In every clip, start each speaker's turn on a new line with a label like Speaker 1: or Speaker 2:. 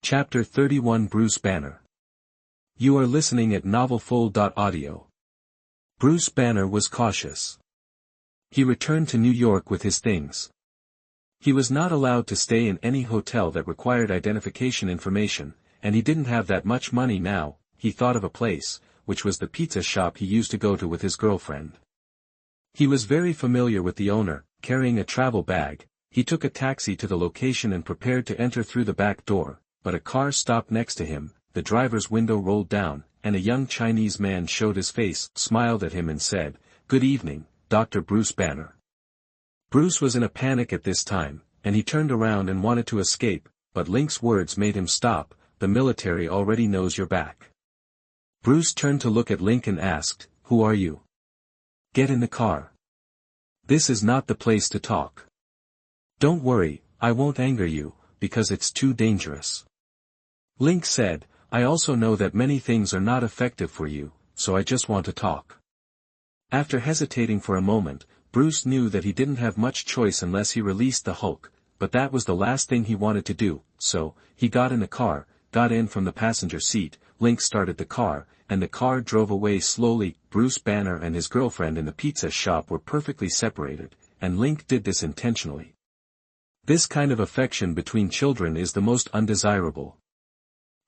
Speaker 1: Chapter 31 Bruce Banner. You are listening at NovelsNew. Bruce Banner was cautious. He returned to New York with his things. He was not allowed to stay in any hotel that required identification information, and he didn't have that much money now. He thought of a place, which was the pizza shop he used to go to with his girlfriend. He was very familiar with the owner. Carrying a travel bag, he took a taxi to the location and prepared to enter through the back door. But a car stopped next to him, the driver's window rolled down, and a young Chinese man showed his face, smiled at him and said, "Good evening, Dr. Bruce Banner." Bruce was in a panic at this time, and he turned around and wanted to escape, but Link's words made him stop. "The military already knows you're back." Bruce turned to look at Link and asked, "Who are you?" "Get in the car. This is not the place to talk." "Don't worry, I won't anger you, because it's too dangerous." Link said, "I also know that many things are not effective for you, so I just want to talk." After hesitating for a moment, Bruce knew that he didn't have much choice unless he released the Hulk, but that was the last thing he wanted to do, so, he got in the car, got in from the passenger seat, Link started the car, and the car drove away slowly. Bruce Banner and his girlfriend in the pizza shop were perfectly separated, and Link did this intentionally. This kind of affection between children is the most undesirable.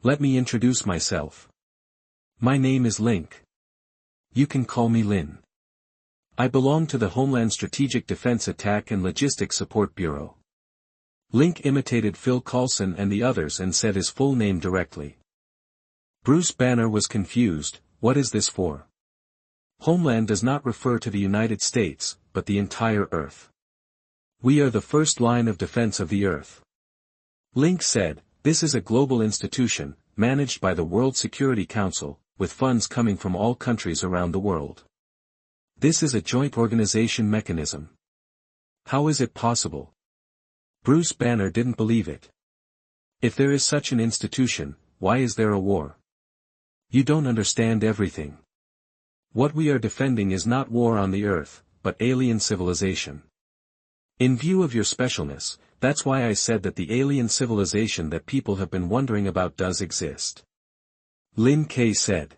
Speaker 1: Let me introduce myself. My name is Link. You can call me Lin. I belong to the Homeland Strategic Defense Attack and Logistics Support Bureau. Link imitated Phil Coulson and the others and said his full name directly. Bruce Banner was confused. What is this for? Homeland does not refer to the United States, but the entire Earth. We are the first line of defense of the Earth. Link said, "This is a global institution, managed by the World Security Council, with funds coming from all countries around the world. This is a joint organization mechanism. How is it possible?" Bruce Banner didn't believe it. If there is such an institution, why is there a war? You don't understand everything. What we are defending is not war on the Earth, but alien civilization. In view of your specialness, that's why I said that the alien civilization that people have been wondering about does exist. Lin K said.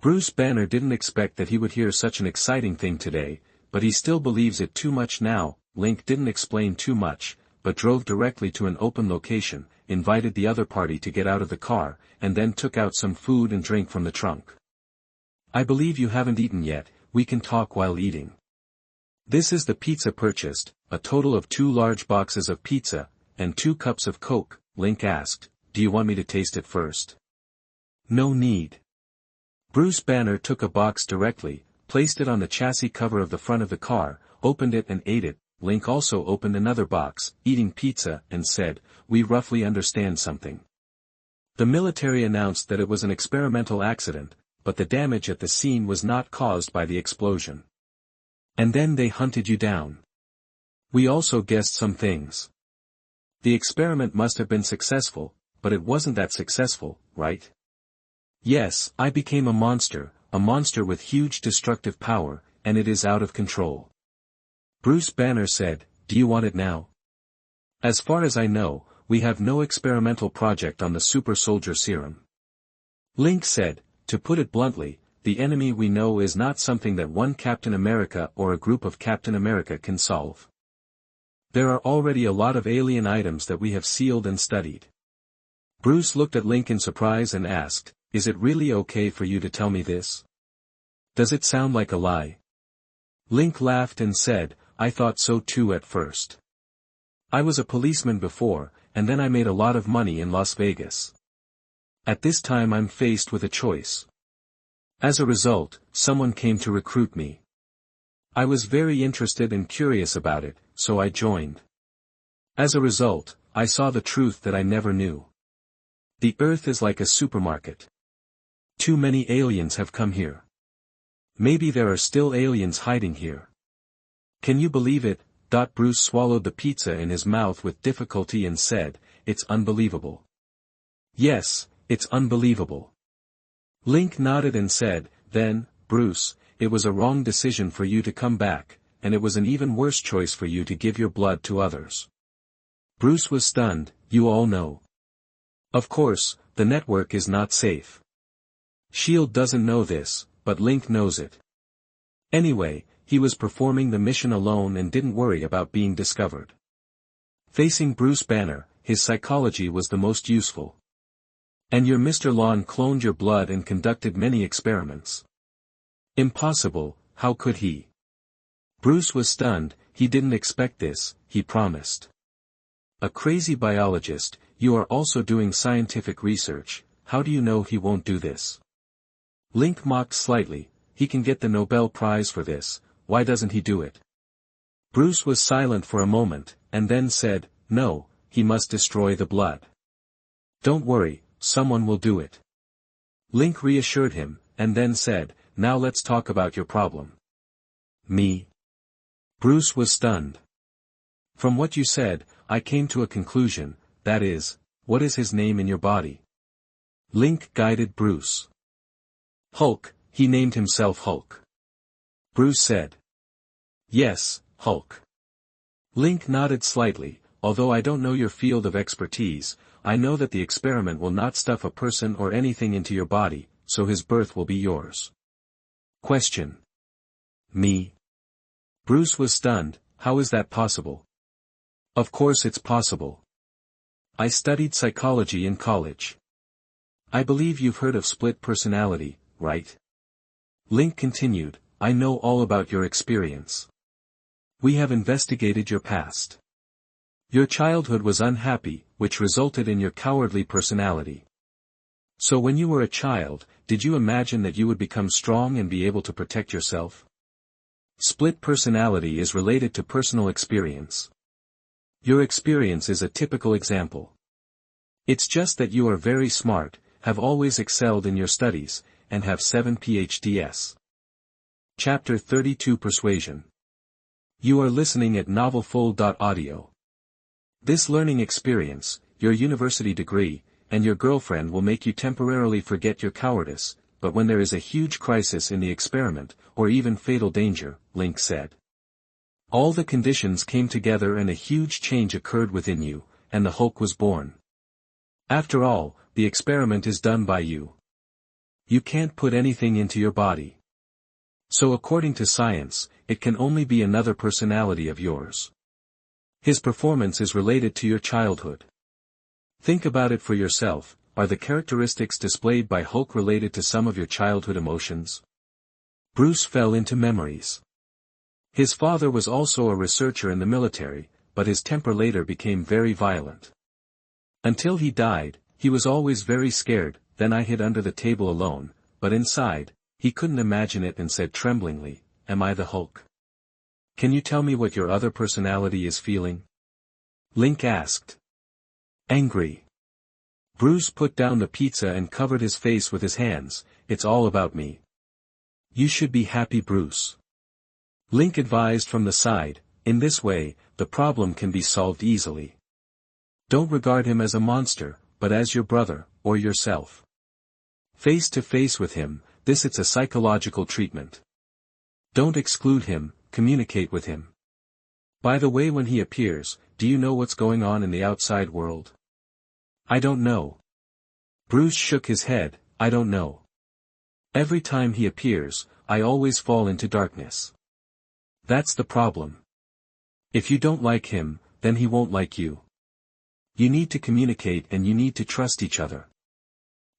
Speaker 1: Bruce Banner didn't expect that he would hear such an exciting thing today, but he still believes it too much now. Link didn't explain too much, but drove directly to an open location, invited the other party to get out of the car, and then took out some food and drink from the trunk. "I believe you haven't eaten yet, we can talk while eating. This is the pizza purchased, a total of 2 large boxes of pizza, and 2 cups of Coke." Link asked, "Do you want me to taste it first?" "No need." Bruce Banner took a box directly, placed it on the chassis cover of the front of the car, opened it and ate it. Link also opened another box, eating pizza, and said, "We roughly understand something. The military announced that it was an experimental accident, but the damage at the scene was not caused by the explosion. And then they hunted you down. We also guessed some things. The experiment must have been successful, but it wasn't that successful, right? Yes, I became a monster with huge destructive power, and it is out of control." Bruce Banner said, "Do you want it now?" "As far as I know, we have no experimental project on the super soldier serum." Link said, "To put it bluntly, the enemy we know is not something that one Captain America or a group of Captain America can solve. There are already a lot of alien items that we have sealed and studied." Bruce looked at Link in surprise and asked, "Is it really okay for you to tell me this? Does it sound like a lie?" Link laughed and said, "I thought so too at first. I was a policeman before, and then I made a lot of money in Las Vegas. At this time I'm faced with a choice. As a result, someone came to recruit me. I was very interested and curious about it, so I joined. As a result, I saw the truth that I never knew. The Earth is like a supermarket. Too many aliens have come here. Maybe there are still aliens hiding here. Can you believe it?" Bruce swallowed the pizza in his mouth with difficulty and said, "It's unbelievable." "Yes, it's unbelievable." Link nodded and said, "Then, Bruce, it was a wrong decision for you to come back, and it was an even worse choice for you to give your blood to others." Bruce was stunned. "You all know. Of course, the network is not safe. S.H.I.E.L.D. doesn't know this, but Link knows it. Anyway, he was performing the mission alone and didn't worry about being discovered. Facing Bruce Banner, his psychology was the most useful. And your Mr. Lon cloned your blood and conducted many experiments. Impossible, how could he? Bruce was stunned, he didn't expect this, he promised. A crazy biologist, you are also doing scientific research, how do you know he won't do this? Link mocked slightly, he can get the Nobel Prize for this, why doesn't he do it? Bruce was silent for a moment, and then said, no, he must destroy the blood. Don't worry, someone will do it. Link reassured him, and then said, now let's talk about your problem. Me? Bruce was stunned. From what you said, I came to a conclusion, that is, what is his name in your body? Link guided Bruce. Hulk, he named himself Hulk. Bruce said. Yes, Hulk. Link nodded slightly, although I don't know your field of expertise, I know that the experiment will not stuff a person or anything into your body, so his birth will be yours. Question. Me? Bruce was stunned, how is that possible? Of course it's possible. I studied psychology in college. I believe you've heard of split personality, right? Link continued, I know all about your experience. We have investigated your past. Your childhood was unhappy, which resulted in your cowardly personality. So when you were a child, did you imagine that you would become strong and be able to protect yourself? Split personality is related to personal experience. Your experience is a typical example. It's just that you are very smart, have always excelled in your studies, and have 7 PhDs. Chapter 32 Persuasion. You are listening at NovelsNew. This learning experience, your university degree, and your girlfriend will make you temporarily forget your cowardice, but when there is a huge crisis in the experiment, or even fatal danger, Link said. All the conditions came together and a huge change occurred within you, and the Hulk was born. After all, the experiment is done by you. You can't put anything into your body. So according to science, it can only be another personality of yours. His performance is related to your childhood. Think about it for yourself, are the characteristics displayed by Hulk related to some of your childhood emotions? Bruce fell into memories. His father was also a researcher in the military, but his temper later became very violent. Until he died, he was always very scared, then I hid under the table alone, but inside, he couldn't imagine it and said tremblingly, am I the Hulk? Can you tell me what your other personality is feeling? Link asked. Angry. Bruce put down the pizza and covered his face with his hands, it's all about me. You should be happy, Bruce. Link advised from the side, in this way, the problem can be solved easily. Don't regard him as a monster, but as your brother, or yourself. Face to face with him, this it's a psychological treatment. Don't exclude him, communicate with him. By the way, when he appears, do you know what's going on in the outside world? I don't know. Bruce shook his head, I don't know. Every time he appears, I always fall into darkness. That's the problem. If you don't like him, then he won't like you. You need to communicate and you need to trust each other.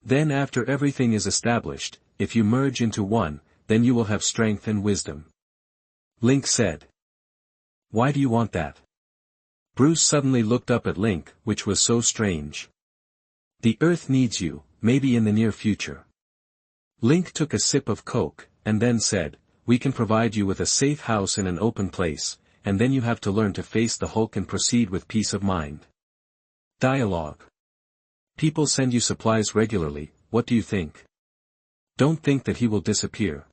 Speaker 1: Then after everything is established, if you merge into one, then you will have strength and wisdom. Link said. Why do you want that? Bruce suddenly looked up at Link, which was so strange. The Earth needs you, maybe in the near future. Link took a sip of Coke, and then said, we can provide you with a safe house in an open place, and then you have to learn to face the Hulk and proceed with peace of mind. Dialogue. People send you supplies regularly, what do you think? Don't think that he will disappear.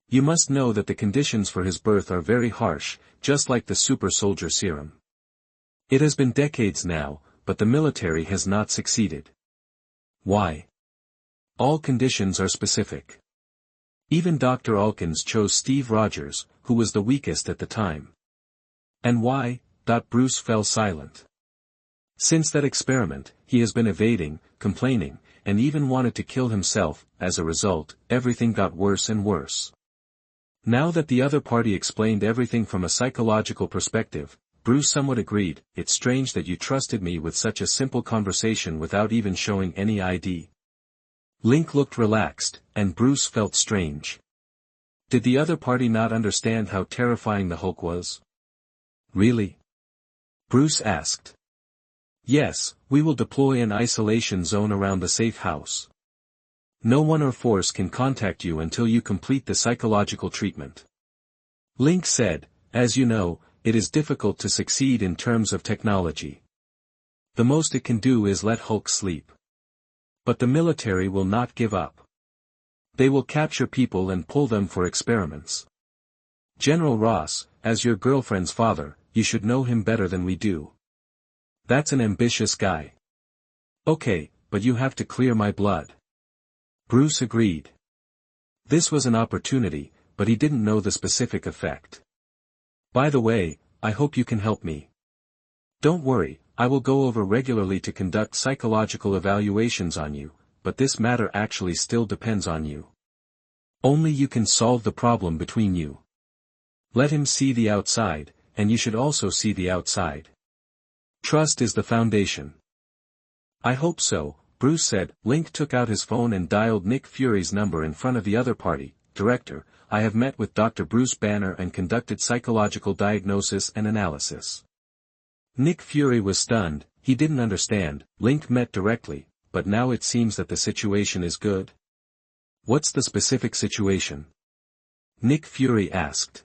Speaker 1: You must know that the conditions for his birth are very harsh, just like the super soldier serum. It has been decades now, but the military has not succeeded. Why? All conditions are specific. Even Dr. Alkins chose Steve Rogers, who was the weakest at the time. And why? Bruce fell silent. Since that experiment, he has been evading, complaining, and even wanted to kill himself. As a result, everything got worse and worse. Now that the other party explained everything from a psychological perspective, Bruce somewhat agreed. It's strange that you trusted me with such a simple conversation without even showing any ID. Link looked relaxed, and Bruce felt strange. Did the other party not understand how terrifying the Hulk was? Really? Bruce asked. Yes, we will deploy an isolation zone around the safe house. No one or force can contact you until you complete the psychological treatment. Link said, as you know, it is difficult to succeed in terms of technology. The most it can do is let Hulk sleep. But the military will not give up. They will capture people and pull them for experiments. General Ross, as your girlfriend's father, you should know him better than we do. That's an ambitious guy. Okay, but you have to clear my blood. Bruce agreed. This was an opportunity, but he didn't know the specific effect. By the way, I hope you can help me. Don't worry, I will go over regularly to conduct psychological evaluations on you, but this matter actually still depends on you. Only you can solve the problem between you. Let him see the outside, and you should also see the outside. Trust is the foundation. I hope so, Bruce said. Link took out his phone and dialed Nick Fury's number in front of the other party. Director, I have met with Dr. Bruce Banner and conducted psychological diagnosis and analysis. Nick Fury was stunned. He didn't understand. Link met directly, but now it seems that the situation is good. What's the specific situation? Nick Fury asked.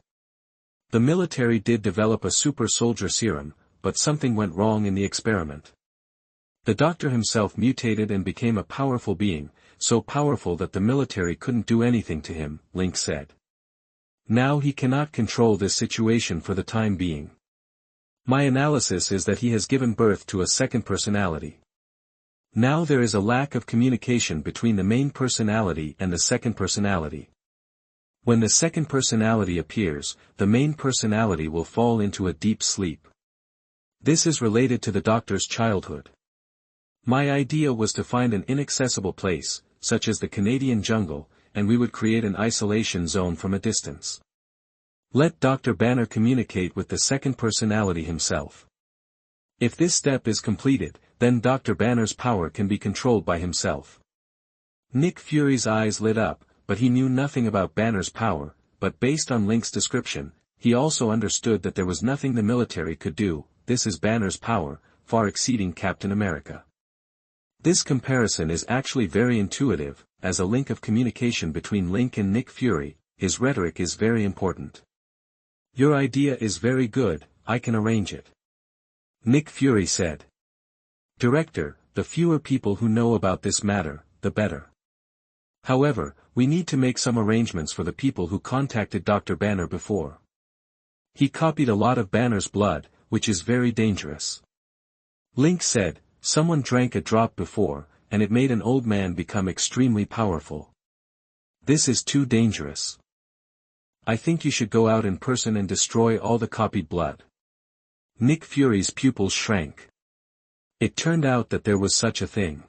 Speaker 1: The military did develop a super soldier serum, but something went wrong in the experiment. The doctor himself mutated and became a powerful being, so powerful that the military couldn't do anything to him, Link said. Now he cannot control this situation for the time being. My analysis is that he has given birth to a second personality. Now there is a lack of communication between the main personality and the second personality. When the second personality appears, the main personality will fall into a deep sleep. This is related to the doctor's childhood. My idea was to find an inaccessible place, such as the Canadian jungle, and we would create an isolation zone from a distance. Let Dr. Banner communicate with the second personality himself. If this step is completed, then Dr. Banner's power can be controlled by himself. Nick Fury's eyes lit up, but he knew nothing about Banner's power, but based on Link's description, he also understood that there was nothing the military could do. This is Banner's power, far exceeding Captain America. This comparison is actually very intuitive. As a link of communication between Link and Nick Fury, his rhetoric is very important. Your idea is very good, I can arrange it. Nick Fury said. Director, the fewer people who know about this matter, the better. However, we need to make some arrangements for the people who contacted Dr. Banner before. He copied a lot of Banner's blood, which is very dangerous. Link said, someone drank a drop before, and it made an old man become extremely powerful. This is too dangerous. I think you should go out in person and destroy all the copied blood. Nick Fury's pupils shrank. It turned out that there was such a thing.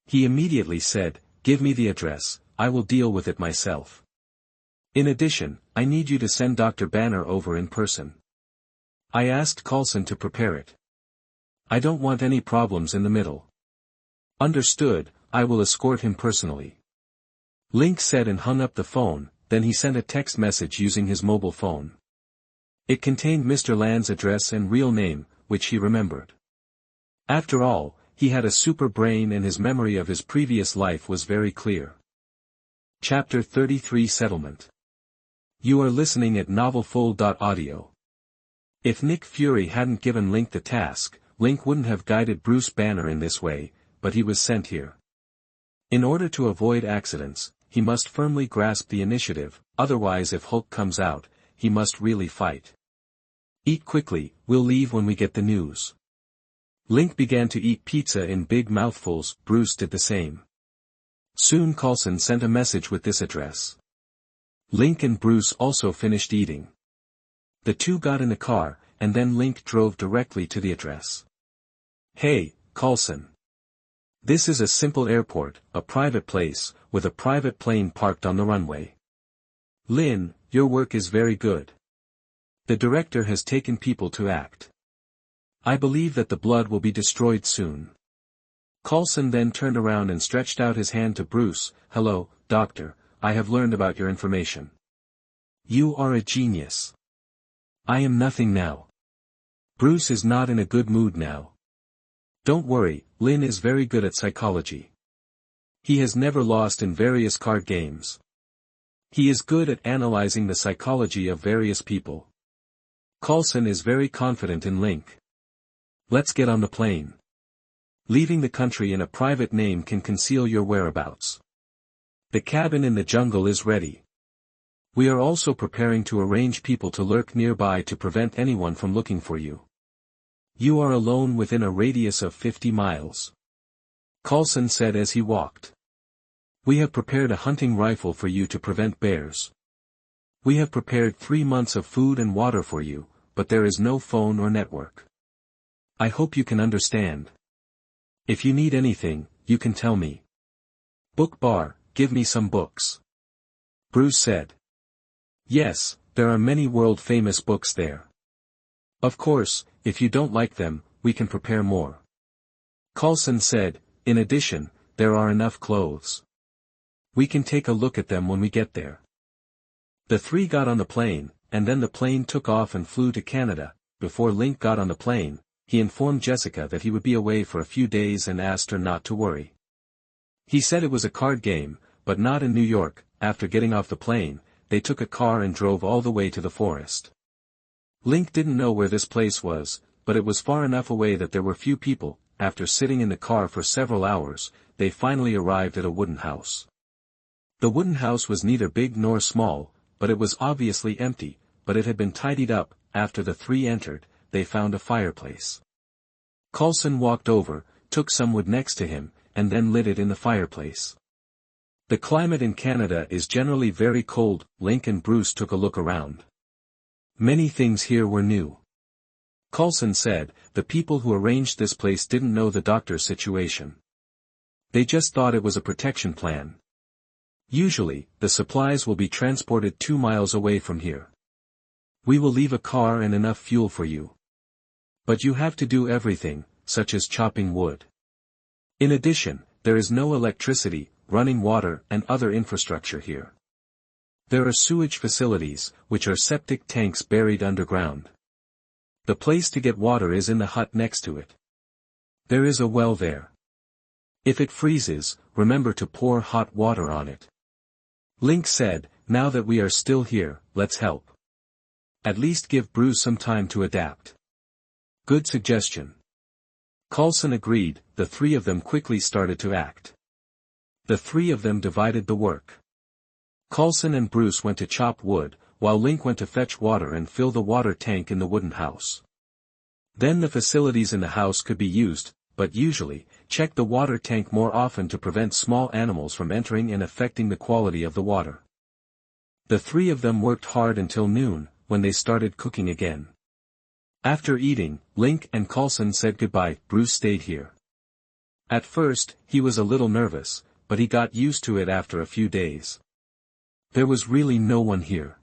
Speaker 1: He immediately said, give me the address, I will deal with it myself. In addition, I need you to send Dr. Banner over in person. I asked Coulson to prepare it. I don't want any problems in the middle. Understood, I will escort him personally. Link said and hung up the phone, then he sent a text message using his mobile phone. It contained Mr. Land's address and real name, which he remembered. After all, he had a super brain and his memory of his previous life was very clear. Chapter 33 Settlement. You are listening at NovelsNew. If Nick Fury hadn't given Link the task, Link wouldn't have guided Bruce Banner in this way, but he was sent here. In order to avoid accidents, he must firmly grasp the initiative, otherwise if Hulk comes out, he must really fight. Eat quickly, we'll leave when we get the news. Link began to eat pizza in big mouthfuls, Bruce did the same. Soon Coulson sent a message with this address. Link and Bruce also finished eating. The two got in a car, and then Link drove directly to the address. Hey, Coulson. This is a simple airport, a private place, with a private plane parked on the runway. Lin, your work is very good. The director has taken people to act. I believe that the blood will be destroyed soon. Coulson then turned around and stretched out his hand to Bruce. Hello, Doctor, I have learned about your information. You are a genius. I am nothing now. Bruce is not in a good mood now. Don't worry, Lin is very good at psychology. He has never lost in various card games. He is good at analyzing the psychology of various people. Coulson is very confident in Link. Let's get on the plane. Leaving the country in a private name can conceal your whereabouts. The cabin in the jungle is ready. We are also preparing to arrange people to lurk nearby to prevent anyone from looking for you. You are alone within a radius of 50 miles. Coulson said as he walked. We have prepared a hunting rifle for you to prevent bears. We have prepared 3 months of food and water for you, but there is no phone or network. I hope you can understand. If you need anything, you can tell me. Book bar, give me some books. Bruce said. Yes, there are many world-famous books there. Of course, if you don't like them, we can prepare more. Coulson said, in addition, there are enough clothes. We can take a look at them when we get there. The three got on the plane, and then the plane took off and flew to Canada. Before Link got on the plane, he informed Jessica that he would be away for a few days and asked her not to worry. He said it was a card game, but not in New York. After getting off the plane, they took a car and drove all the way to the forest. Link didn't know where this place was, but it was far enough away that there were few people. After sitting in the car for several hours, they finally arrived at a wooden house. The wooden house was neither big nor small, but it was obviously empty, but it had been tidied up. After the three entered, they found a fireplace. Coulson walked over, took some wood next to him, and then lit it in the fireplace. The climate in Canada is generally very cold. Link and Bruce took a look around. Many things here were new. Coulson said, the people who arranged this place didn't know the doctor's situation. They just thought it was a protection plan. Usually, the supplies will be transported 2 miles away from here. We will leave a car and enough fuel for you. But you have to do everything, such as chopping wood. In addition, there is no electricity, running water and other infrastructure here. There are sewage facilities, which are septic tanks buried underground. The place to get water is in the hut next to it. There is a well there. If it freezes, remember to pour hot water on it. Link said, now that we are still here, let's help. At least give Bruce some time to adapt. Good suggestion. Coulson agreed. The three of them quickly started to act. The three of them divided the work. Coulson and Bruce went to chop wood, while Link went to fetch water and fill the water tank in the wooden house. Then the facilities in the house could be used, but usually, check the water tank more often to prevent small animals from entering and affecting the quality of the water. The three of them worked hard until noon, when they started cooking again. After eating, Link and Coulson said goodbye. Bruce stayed here. At first, he was a little nervous, but he got used to it after a few days. There was really no one here.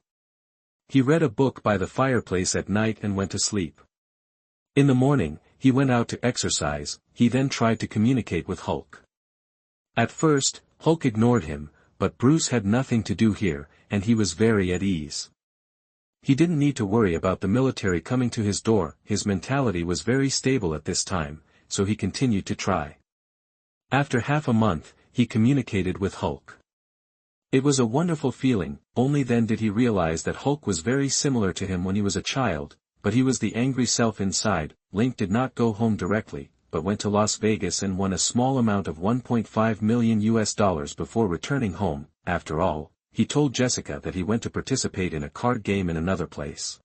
Speaker 1: He read a book by the fireplace at night and went to sleep. In the morning, he went out to exercise. He then tried to communicate with Hulk. At first, Hulk ignored him, but Bruce had nothing to do here, and he was very at ease. He didn't need to worry about the military coming to his door. His mentality was very stable at this time, so he continued to try. After half a month, he communicated with Hulk. It was a wonderful feeling. Only then did he realize that Hulk was very similar to him when he was a child, but he was the angry self inside. Link did not go home directly, but went to Las Vegas and won a small amount of $1.5 million before returning home. After all, he told Jessica that he went to participate in a card game in another place.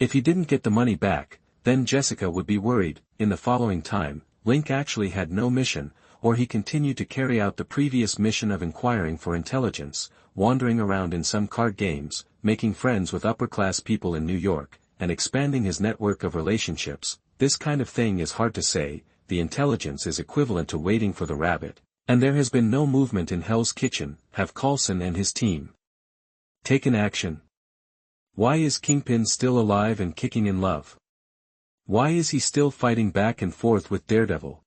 Speaker 1: If he didn't get the money back, then Jessica would be worried. In the following time, Link actually had no mission, or he continued to carry out the previous mission of inquiring for intelligence, wandering around in some card games, making friends with upper-class people in New York, and expanding his network of relationships. this kind of thing is hard to say, the intelligence is equivalent to waiting for the rabbit, and there has been no movement in Hell's Kitchen, have Coulson and his team taken action? Why is Kingpin still alive and kicking in love? Why is he still fighting back and forth with Daredevil?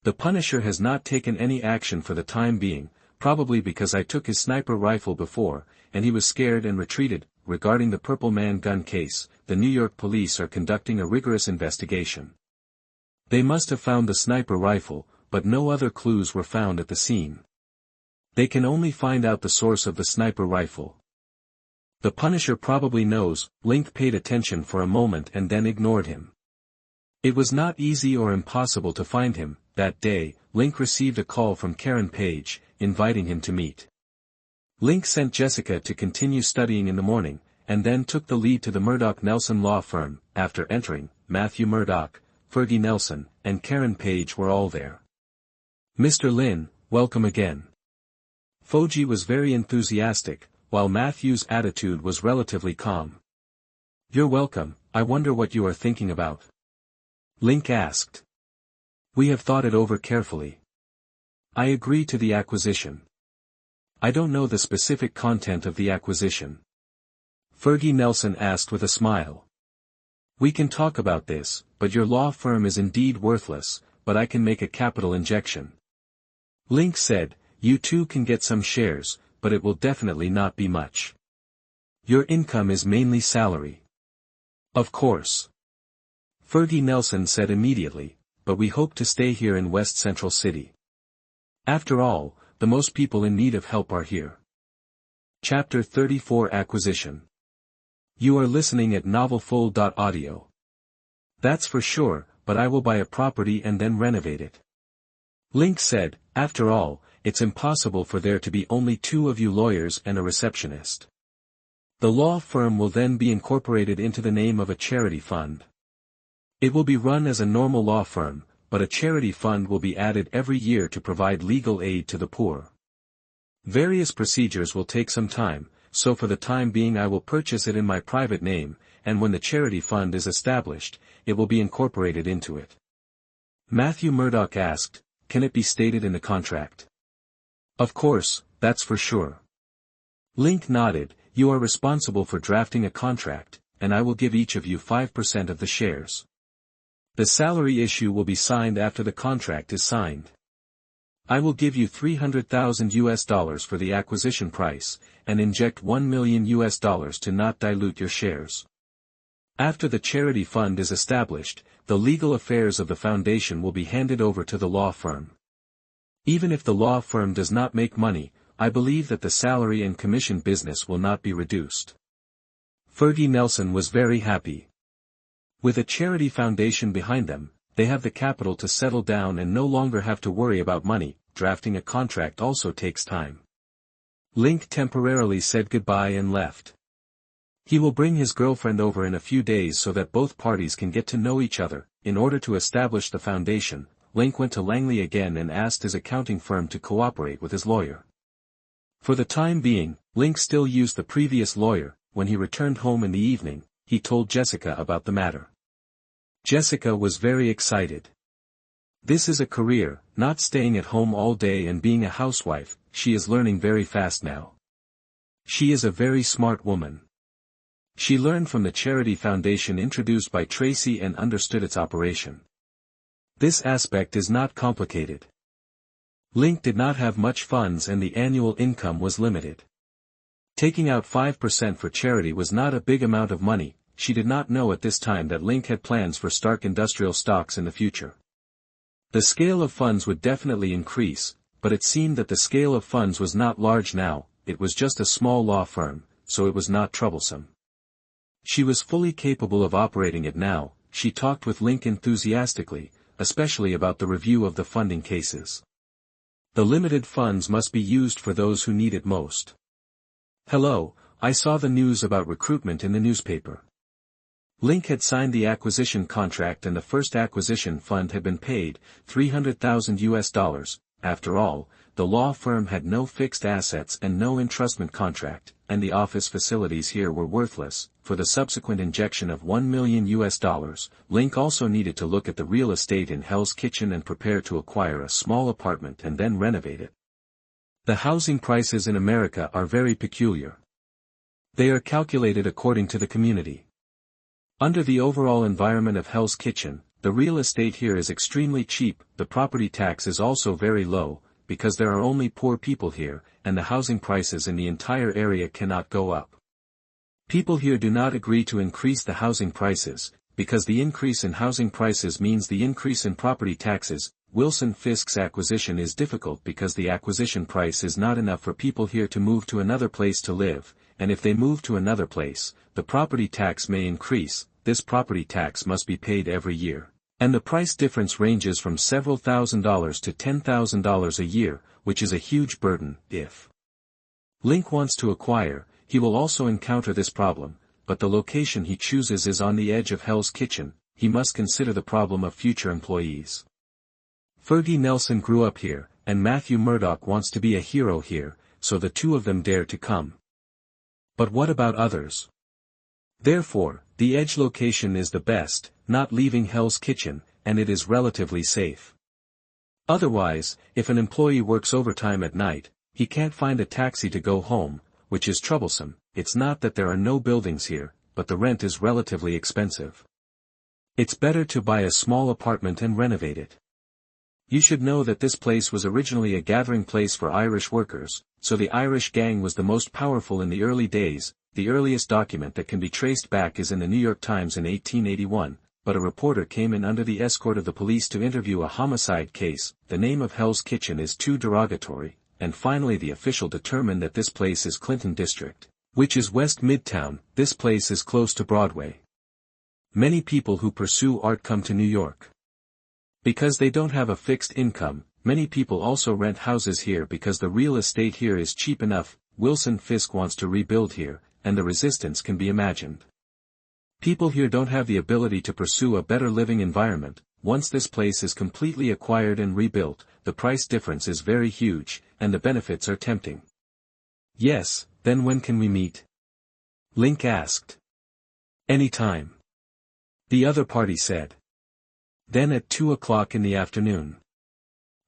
Speaker 1: The Punisher has not taken any action for the time being, probably because I took his sniper rifle before, and he was scared and retreated. Regarding the Purple Man gun case, the New York police are conducting a rigorous investigation. They must have found the sniper rifle, but no other clues were found at the scene. They can only find out the source of the sniper rifle. The Punisher probably knows. Link paid attention for a moment and then ignored him. It was not easy or impossible to find him. That day, Link received a call from Karen Page, inviting him to meet. Link sent Jessica to continue studying in the morning, and then took the lead to the Murdoch Nelson law firm. After entering, Matthew Murdoch, Fergie Nelson, and Karen Page were all there. "Mr. Lin, welcome again." Fergie was very enthusiastic, while Matthew's attitude was relatively calm. "You're welcome. I wonder what you are thinking about?" Link asked. "We have thought it over carefully. I agree to the acquisition." "I don't know the specific content of the acquisition." Fergie Nelson asked with a smile. "We can talk about this, but your law firm is indeed worthless, but I can make a capital injection." Link said, "You too can get some shares, but it will definitely not be much. Your income is mainly salary." "Of course." Fergie Nelson said immediately, "But we hope to stay here in West Central City. After all, the most people in need of help are here." Chapter 34 Acquisition. You are listening at NovelsNew. That's for sure, but I will buy a property and then renovate it. Link said, "After all, it's impossible for there to be only two of you lawyers and a receptionist. The law firm will then be incorporated into the name of a charity fund. It will be run as a normal law firm, but a charity fund will be added every year to provide legal aid to the poor. Various procedures will take some time, so for the time being I will purchase it in my private name, and when the charity fund is established, it will be incorporated into it." Matthew Murdoch asked, "Can it be stated in the contract?" "Of course, that's for sure." Link nodded. "You are responsible for drafting a contract, and I will give each of you 5% of the shares. The salary issue will be signed after the contract is signed. I will give you $300,000 for the acquisition price, and inject $1 million to not dilute your shares. After the charity fund is established, the legal affairs of the foundation will be handed over to the law firm. Even if the law firm does not make money, I believe that the salary and commission business will not be reduced." Fergie Nelson was very happy. With a charity foundation behind them, they have the capital to settle down and no longer have to worry about money. Drafting a contract also takes time. Link temporarily said goodbye and left. He will bring his girlfriend over in a few days so that both parties can get to know each other. In order to establish the foundation, Link went to Langley again and asked his accounting firm to cooperate with his lawyer. For the time being, Link still used the previous lawyer. When he returned home in the evening, he told Jessica about the matter. Jessica was very excited. This is a career, not staying at home all day and being a housewife. She is learning very fast now. She is a very smart woman. She learned from the charity foundation introduced by Tracy and understood its operation. This aspect is not complicated. Link did not have much funds and the annual income was limited. Taking out 5% for charity was not a big amount of money. She did not know at this time that Link had plans for Stark Industrial stocks in the future. The scale of funds would definitely increase, but it seemed that the scale of funds was not large now. It was just a small law firm, so it was not troublesome. She was fully capable of operating it now. She talked with Link enthusiastically, especially about the review of the funding cases. The limited funds must be used for those who need it most. "Hello, I saw the news about recruitment in the newspaper." Link had signed the acquisition contract and the first acquisition fund had been paid, $300,000. after all, the law firm had no fixed assets and no entrustment contract, and the office facilities here were worthless. For the subsequent injection of $1 million, Link also needed to look at the real estate in Hell's Kitchen and prepare to acquire a small apartment and then renovate it. The housing prices in America are very peculiar. They are calculated according to the community. Under the overall environment of Hell's Kitchen, the real estate here is extremely cheap. The property tax is also very low, because there are only poor people here, and the housing prices in the entire area cannot go up. People here do not agree to increase the housing prices, because the increase in housing prices means the increase in property taxes. Wilson Fisk's acquisition is difficult because the acquisition price is not enough for people here to move to another place to live, and if they move to another place, the property tax may increase. This property tax must be paid every year. And the price difference ranges from several $1,000s to $10,000 a year, which is a huge burden. If Link wants to acquire, he will also encounter this problem, but the location he chooses is on the edge of Hell's Kitchen. He must consider the problem of future employees. Fergie Nelson grew up here, and Matthew Murdoch wants to be a hero here, so the two of them dare to come. But what about others? Therefore, the edge location is the best, not leaving Hell's Kitchen, and it is relatively safe. Otherwise, if an employee works overtime at night, he can't find a taxi to go home, which is troublesome. It's not that there are no buildings here, but the rent is relatively expensive. It's better to buy a small apartment and renovate it. You should know that this place was originally a gathering place for Irish workers, so the Irish gang was the most powerful in the early days. The earliest document that can be traced back is in the New York Times in 1881, but a reporter came in under the escort of the police to interview a homicide case. The name of Hell's Kitchen is too derogatory, and finally the official determined that this place is Clinton District, which is West Midtown. This place is close to Broadway. Many people who pursue art come to New York. Because they don't have a fixed income, many people also rent houses here because the real estate here is cheap enough. Wilson Fisk wants to rebuild here, and the resistance can be imagined. People here don't have the ability to pursue a better living environment. Once this place is completely acquired and rebuilt, the price difference is very huge, and the benefits are tempting. Yes, then when can we meet? Link asked. Anytime. The other party said. Then at 2 o'clock in the afternoon.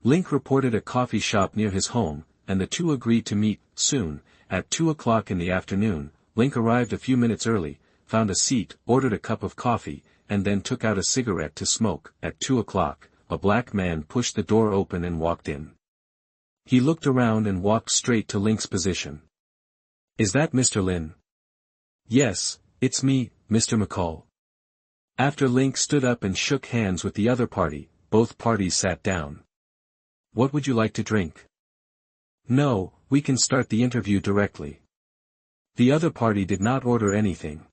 Speaker 1: Link reported a coffee shop near his home, and the two agreed to meet soon. At 2 o'clock in the afternoon, Link arrived a few minutes early, found a seat, ordered a cup of coffee, and then took out a cigarette to smoke. At 2 o'clock, a black man pushed the door open and walked in. He looked around and walked straight to Link's position. Is that Mr. Lin? Yes, it's me, Mr. McCall. After Link stood up and shook hands with the other party, both parties sat down. What would you like to drink? No, we can start the interview directly. The other party did not order anything.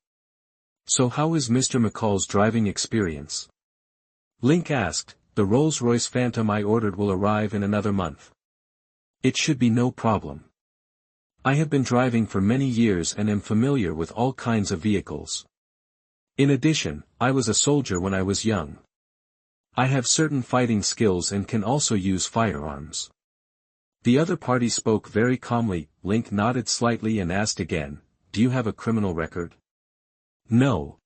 Speaker 1: So how is Mr. McCall's driving experience? Link asked. The Rolls-Royce Phantom I ordered will arrive in another month. It should be no problem. I have been driving for many years and am familiar with all kinds of vehicles. In addition, I was a soldier when I was young. I have certain fighting skills and can also use firearms. The other party spoke very calmly. Link nodded slightly and asked again, do you have a criminal record? No.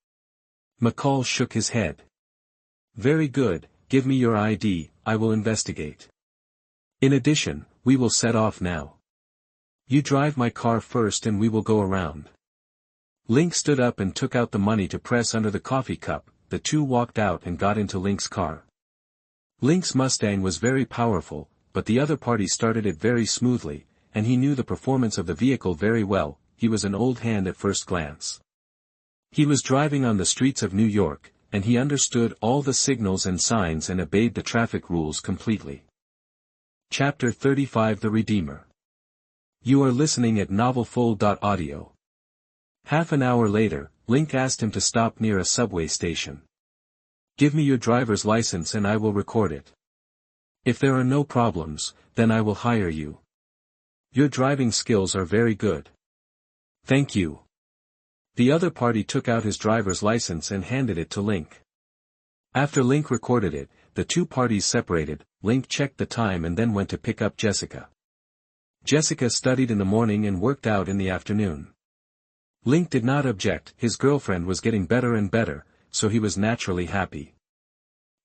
Speaker 1: McCall shook his head. Very good, give me your ID, I will investigate. In addition, we will set off now. You drive my car first and we will go around. Link stood up and took out the money to press under the coffee cup. The two walked out and got into Link's car. Link's Mustang was very powerful, but the other party started it very smoothly, and he knew the performance of the vehicle very well. He was an old hand at first glance. He was driving on the streets of New York, and he understood all the signals and signs and obeyed the traffic rules completely. Chapter 35 The Redeemer. You are listening at NovelsNew. Half an hour later, Link asked him to stop near a subway station. Give me your driver's license and I will record it. If there are no problems, then I will hire you. Your driving skills are very good. Thank you. The other party took out his driver's license and handed it to Link. After Link recorded it, the two parties separated. Link checked the time and then went to pick up Jessica. Jessica studied in the morning and worked out in the afternoon. Link did not object, his girlfriend was getting better and better, so he was naturally happy.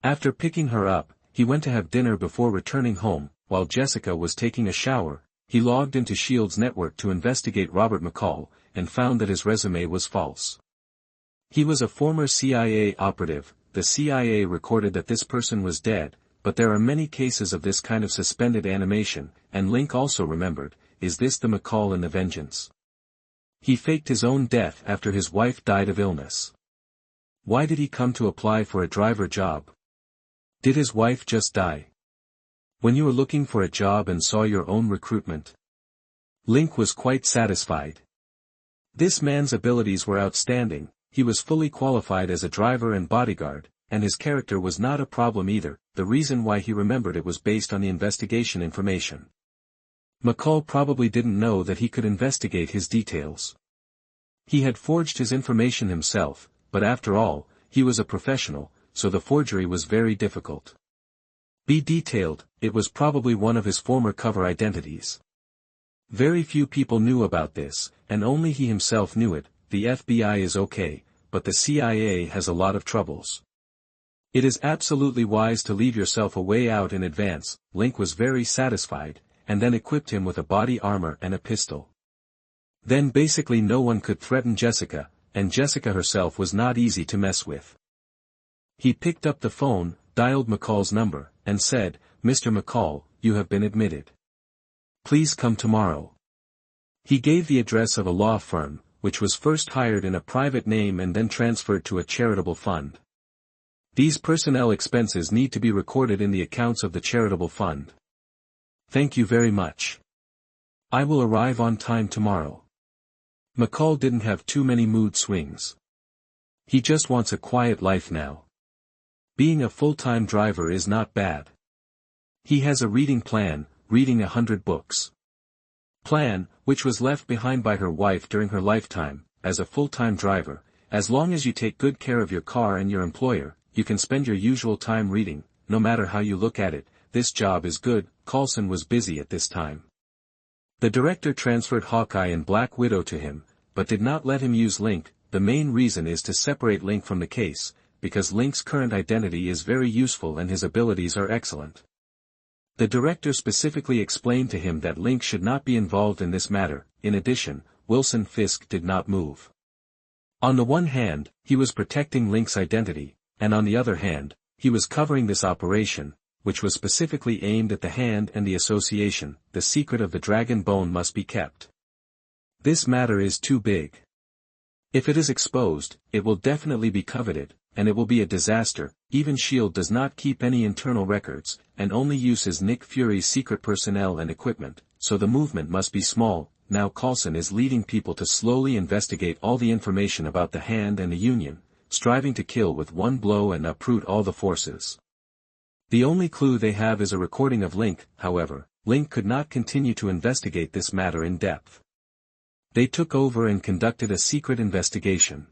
Speaker 1: After picking her up, he went to have dinner before returning home. While Jessica was taking a shower, he logged into S.H.I.E.L.D's network to investigate Robert McCall, and found that his resume was false. He was a former CIA operative. The CIA recorded that this person was dead, but there are many cases of this kind of suspended animation, and Link also remembered, is this the McCall in The Vengeance? He faked his own death after his wife died of illness. Why did he come to apply for a driver job? Did his wife just die? When you were looking for a job and saw your own recruitment? Link was quite satisfied. This man's abilities were outstanding, he was fully qualified as a driver and bodyguard, and his character was not a problem either. The reason why he remembered it was based on the investigation information. McCall probably didn't know that he could investigate his details. He had forged his information himself, but after all, he was a professional, so the forgery was very difficult. Be detailed, it was probably one of his former cover identities. Very few people knew about this, and only he himself knew it. The FBI is okay, but the CIA has a lot of troubles. It is absolutely wise to leave yourself a way out in advance. Link was very satisfied, and then equipped him with a body armor and a pistol. Then basically no one could threaten Jessica, and Jessica herself was not easy to mess with. He picked up the phone, dialed McCall's number, and said, "Mr. McCall, you have been admitted. Please come tomorrow." He gave the address of a law firm, which was first hired in a private name and then transferred to a charitable fund. These personnel expenses need to be recorded in the accounts of the charitable fund. Thank you very much. I will arrive on time tomorrow. McCall didn't have too many mood swings. He just wants a quiet life now. Being a full-time driver is not bad. He has a reading plan, reading 100 books. Plan, which was left behind by her wife during her lifetime. As a full-time driver, as long as you take good care of your car and your employer, you can spend your usual time reading, no matter how you look at it. This job is good. Coulson was busy at this time. The director transferred Hawkeye and Black Widow to him, but did not let him use Link. The main reason is to separate Link from the case, because Link's current identity is very useful and his abilities are excellent. The director specifically explained to him that Link should not be involved in this matter. In addition, Wilson Fisk did not move. On the one hand, he was protecting Link's identity, and on the other hand, he was covering this operation, which was specifically aimed at the Hand and the Association. The secret of the dragon bone must be kept. This matter is too big. If it is exposed, it will definitely be coveted, and it will be a disaster. Even S.H.I.E.L.D. does not keep any internal records, and only uses Nick Fury's secret personnel and equipment, so the movement must be small. Now Coulson is leading people to slowly investigate all the information about the Hand and the Union, striving to kill with one blow and uproot all the forces. The only clue they have is a recording of Link. However, Link could not continue to investigate this matter in depth. They took over and conducted a secret investigation.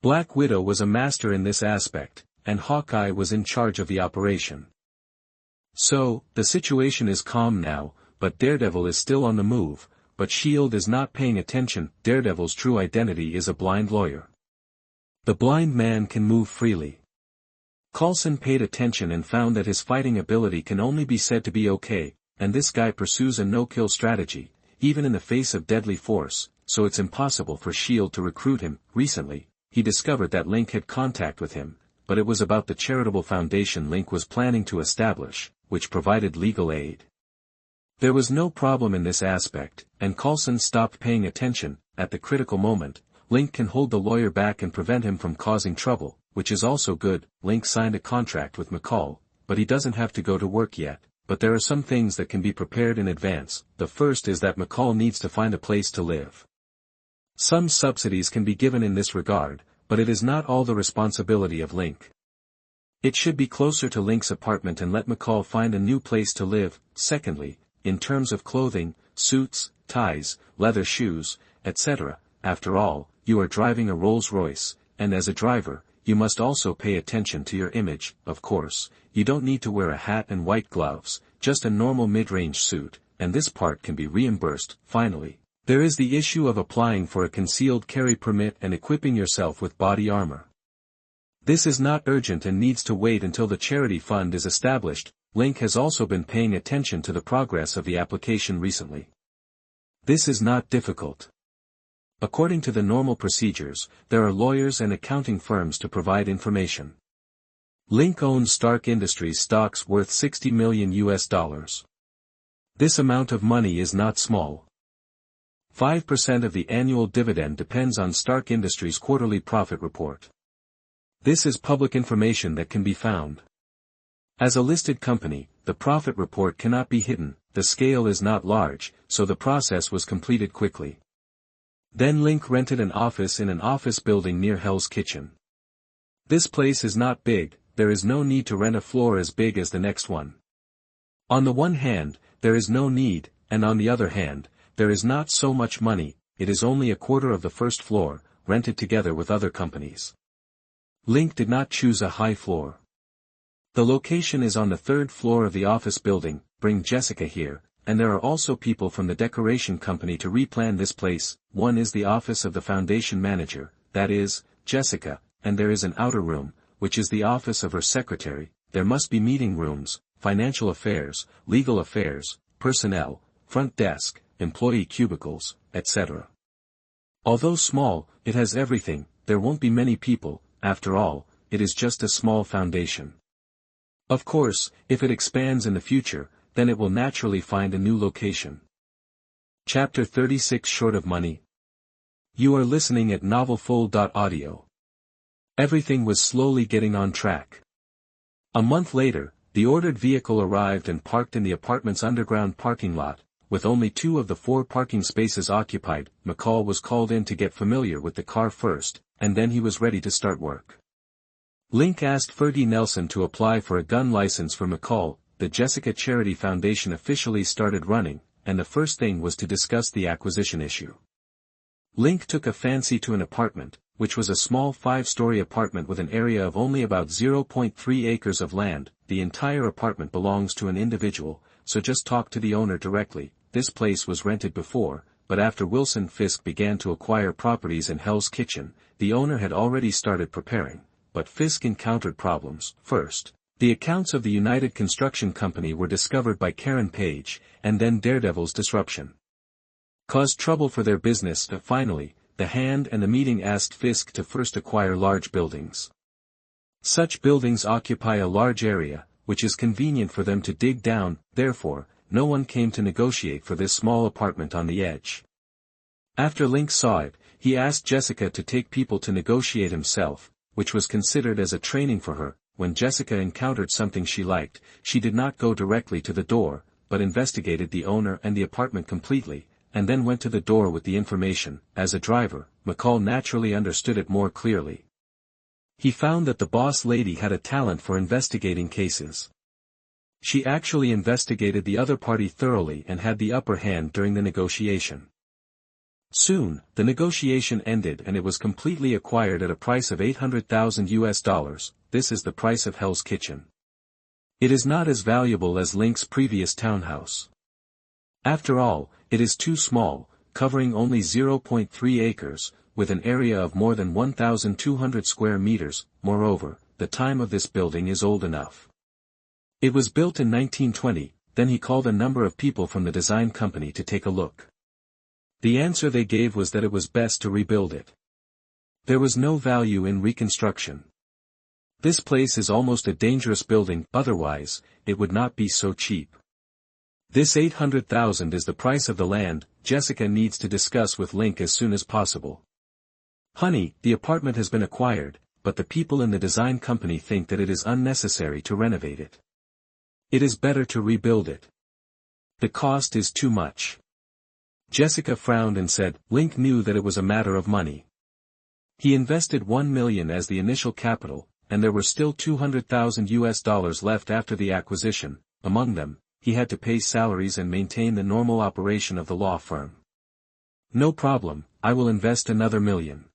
Speaker 1: Black Widow was a master in this aspect, and Hawkeye was in charge of the operation. So, the situation is calm now, but Daredevil is still on the move, but S.H.I.E.L.D. is not paying attention. Daredevil's true identity is a blind lawyer. The blind man can move freely. Coulson paid attention and found that his fighting ability can only be said to be okay, and this guy pursues a no-kill strategy, even in the face of deadly force, so it's impossible for S.H.I.E.L.D. to recruit him. Recently, he discovered that Link had contact with him, but it was about the charitable foundation Link was planning to establish, which provided legal aid. There was no problem in this aspect, and Coulson stopped paying attention. At the critical moment, Link can hold the lawyer back and prevent him from causing trouble, which is also good. Link signed a contract with McCall, but he doesn't have to go to work yet. But there are some things that can be prepared in advance. The first is that McCall needs to find a place to live. Some subsidies can be given in this regard, but it is not all the responsibility of Link. It should be closer to Link's apartment and let McCall find a new place to live. Secondly, in terms of clothing, suits, ties, leather shoes, etc., after all, you are driving a Rolls-Royce, and as a driver, you must also pay attention to your image. Of course, you don't need to wear a hat and white gloves, just a normal mid-range suit, and this part can be reimbursed. Finally, there is the issue of applying for a concealed carry permit and equipping yourself with body armor. This is not urgent and needs to wait until the charity fund is established. Link has also been paying attention to the progress of the application recently. This is not difficult. According to the normal procedures, there are lawyers and accounting firms to provide information. Link owns Stark Industries stocks worth $60 million. This amount of money is not small. 5% of the annual dividend depends on Stark Industries' quarterly profit report. This is public information that can be found. As a listed company, the profit report cannot be hidden, the scale is not large, so the process was completed quickly. Then Link rented an office in an office building near Hell's Kitchen. This place is not big, there is no need to rent a floor as big as the next one. On the one hand, there is no need, and on the other hand, there is not so much money, it is only a quarter of the first floor, rented together with other companies. Link did not choose a high floor. The location is on the third floor of the office building. Bring Jessica here, and there are also people from the decoration company to replan this place. One is the office of the foundation manager, that is, Jessica, and there is an outer room, which is the office of her secretary. There must be meeting rooms, financial affairs, legal affairs, personnel, front desk, employee cubicles, etc. Although small, it has everything. There won't be many people, after all, it is just a small foundation. Of course, if it expands in the future, then it will naturally find a new location. Chapter 36 Short of Money. You are listening at NovelsNew. Everything was slowly getting on track. A month later, the ordered vehicle arrived and parked in the apartment's underground parking lot, with only 2 of the 4 parking spaces occupied. McCall was called in to get familiar with the car first, and then he was ready to start work. Link asked Ferdy Nelson to apply for a gun license for McCall. The Jessica Charity Foundation officially started running, and the first thing was to discuss the acquisition issue. Link took a fancy to an apartment, which was a small 5-story apartment with an area of only about 0.3 acres of land. The entire apartment belongs to an individual, so just talk to the owner directly. This place was rented before, but after Wilson Fisk began to acquire properties in Hell's Kitchen, the owner had already started preparing, but Fisk encountered problems. First, the accounts of the United Construction Company were discovered by Karen Page, and then Daredevil's disruption caused trouble for their business. Finally, the Hand and the Meeting asked Fisk to first acquire large buildings. Such buildings occupy a large area, which is convenient for them to dig down. Therefore, no one came to negotiate for this small apartment on the edge. After Link saw it, he asked Jessica to take people to negotiate himself, which was considered as a training for her. When Jessica encountered something she liked, she did not go directly to the door, but investigated the owner and the apartment completely, and then went to the door with the information. As a driver, McCall naturally understood it more clearly. He found that the boss lady had a talent for investigating cases. She actually investigated the other party thoroughly and had the upper hand during the negotiation. Soon, the negotiation ended and it was completely acquired at a price of $800,000. This is the price of Hell's Kitchen. It is not as valuable as Link's previous townhouse. After all, it is too small, covering only 0.3 acres, with an area of more than 1,200 square meters. Moreover, the time of this building is old enough. It was built in 1920, then he called a number of people from the design company to take a look. The answer they gave was that it was best to rebuild it. There was no value in reconstruction. This place is almost a dangerous building, otherwise, it would not be so cheap. This $800,000 is the price of the land. Jessica needs to discuss with Link as soon as possible. Honey, the apartment has been acquired, but the people in the design company think that it is unnecessary to renovate it. It is better to rebuild it. The cost is too much. Jessica frowned and said. Link knew that it was a matter of money. He invested $1 million as the initial capital, and there were still $200,000 left after the acquisition. Among them, he had to pay salaries and maintain the normal operation of the law firm. No problem, I will invest another $1 million.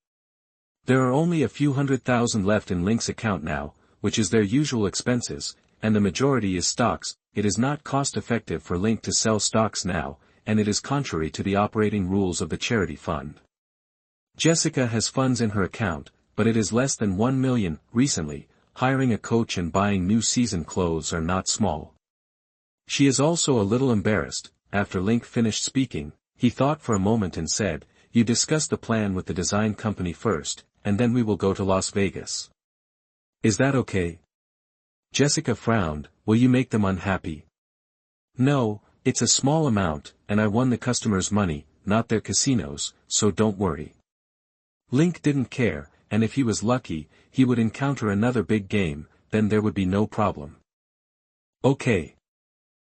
Speaker 1: There are only a few 100,000 left in Link's account now, which is their usual expenses, and the majority is stocks. It is not cost-effective for Link to sell stocks now, and it is contrary to the operating rules of the charity fund. Jessica has funds in her account, but it is less than 1 million. Recently, hiring a coach and buying new season clothes are not small. She is also a little embarrassed. After Link finished speaking, he thought for a moment and said, "You discuss the plan with the design company first, and then we will go to Las Vegas. Is that okay?" Jessica frowned. "Will you make them unhappy?" "No, it's a small amount, and I won the customers' money, not their casinos, so don't worry." Link didn't care, and if he was lucky, he would encounter another big game, then there would be no problem. Okay.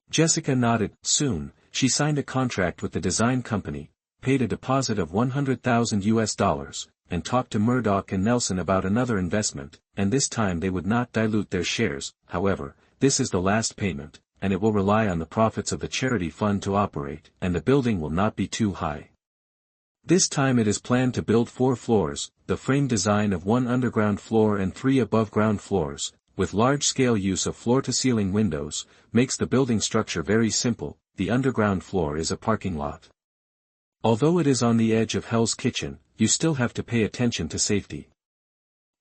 Speaker 1: Jessica nodded. Soon, she signed a contract with the design company, paid a deposit of $100,000, and talked to Murdoch and Nelson about another investment, and this time they would not dilute their shares. However, this is the last payment, and it will rely on the profits of the charity fund to operate, and the building will not be too high. This time it is planned to build 4 floors, the frame design of 1 underground floor and 3 above-ground floors, with large-scale use of floor-to-ceiling windows, makes the building structure very simple. The underground floor is a parking lot. Although it is on the edge of Hell's Kitchen, you still have to pay attention to safety.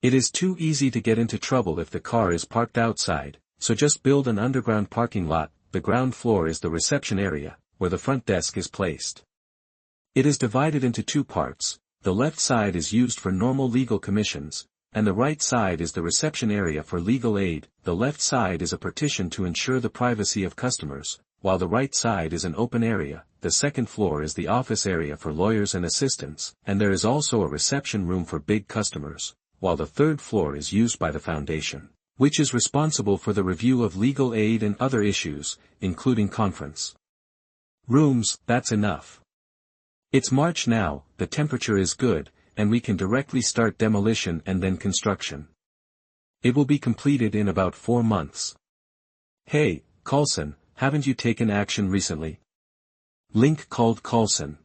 Speaker 1: It is too easy to get into trouble if the car is parked outside, so just build an underground parking lot. The ground floor is the reception area, where the front desk is placed. It is divided into 2 parts. The left side is used for normal legal commissions, and the right side is the reception area for legal aid. The left side is a partition to ensure the privacy of customers, while the right side is an open area. The second floor is the office area for lawyers and assistants, and there is also a reception room for big customers, while the third floor is used by the foundation, which is responsible for the review of legal aid and other issues, including conference rooms. That's enough. It's March now, the temperature is good, and we can directly start demolition and then construction. It will be completed in about 4 months. Hey, Coulson, haven't you taken action recently? Link called Coulson.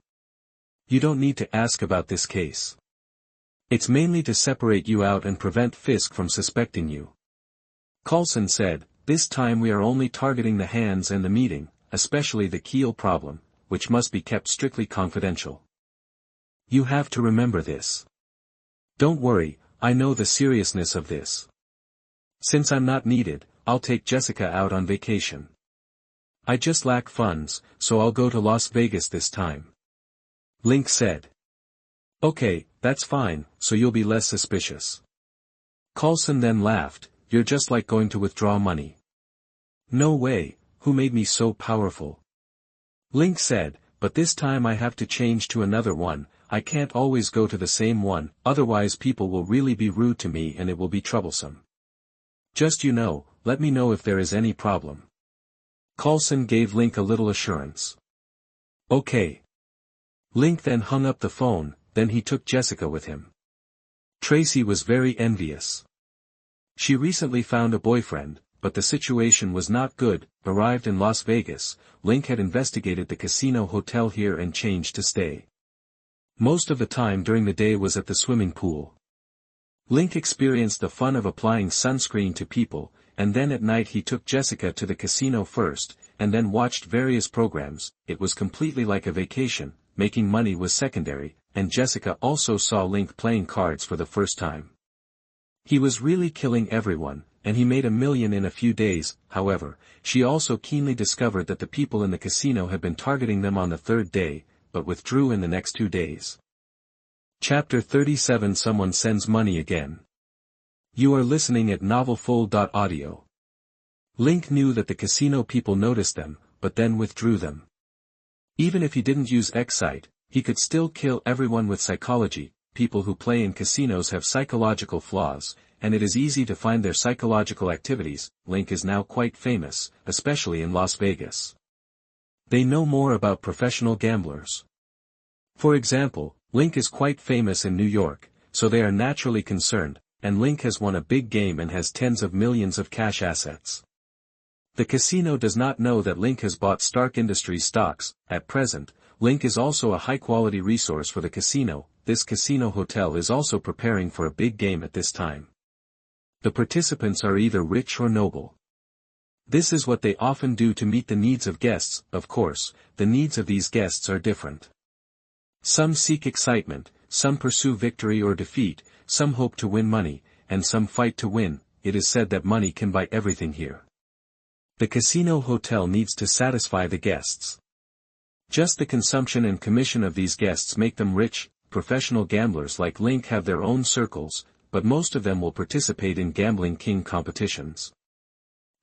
Speaker 1: You don't need to ask about this case. It's mainly to separate you out and prevent Fisk from suspecting you. Coulson said, this time we are only targeting the hands and the meeting, especially the keel problem, which must be kept strictly confidential. You have to remember this. Don't worry, I know the seriousness of this. Since I'm not needed, I'll take Jessica out on vacation. I just lack funds, so I'll go to Las Vegas this time. Link said. Okay, that's fine, so you'll be less suspicious. Coulson then laughed. You're just like going to withdraw money. No way, who made me so powerful? Link said, but this time I have to change to another one. I can't always go to the same one, otherwise people will really be rude to me and it will be troublesome. Just let me know if there is any problem. Coulson gave Link a little assurance. Okay. Link then hung up the phone, then he took Jessica with him. Tracy was very envious. She recently found a boyfriend, but the situation was not good. Arrived in Las Vegas, Link had investigated the casino hotel here and changed to stay. Most of the time during the day was at the swimming pool. Link experienced the fun of applying sunscreen to people, and then at night he took Jessica to the casino first, and then watched various programs. It was completely like a vacation. Making money was secondary, and Jessica also saw Link playing cards for the first time. He was really killing everyone, and he made $1 million in a few days. However, she also keenly discovered that the people in the casino had been targeting them on the 3rd day, but withdrew in the next 2 days. Chapter 37. Someone sends money again. You are listening at NovelsNew. Link knew that the casino people noticed them, but then withdrew them. Even if he didn't use S.H.I.E.L.D., he could still kill everyone with psychology. People who play in casinos have psychological flaws, and it is easy to find their psychological activities. Link is now quite famous, especially in Las Vegas. They know more about professional gamblers. For example, Link is quite famous in New York, so they are naturally concerned, and Link has won a big game and has tens of millions of cash assets. The casino does not know that Link has bought Stark Industries stocks. At present, Link is also a high-quality resource for the casino, this casino hotel is also preparing for a big game at this time. The participants are either rich or noble. This is what they often do to meet the needs of guests. Of course, the needs of these guests are different. Some seek excitement, some pursue victory or defeat, some hope to win money, and some fight to win. It is said that money can buy everything here. The casino hotel needs to satisfy the guests. Just the consumption and commission of these guests make them rich. Professional gamblers like Link have their own circles, but most of them will participate in Gambling King competitions.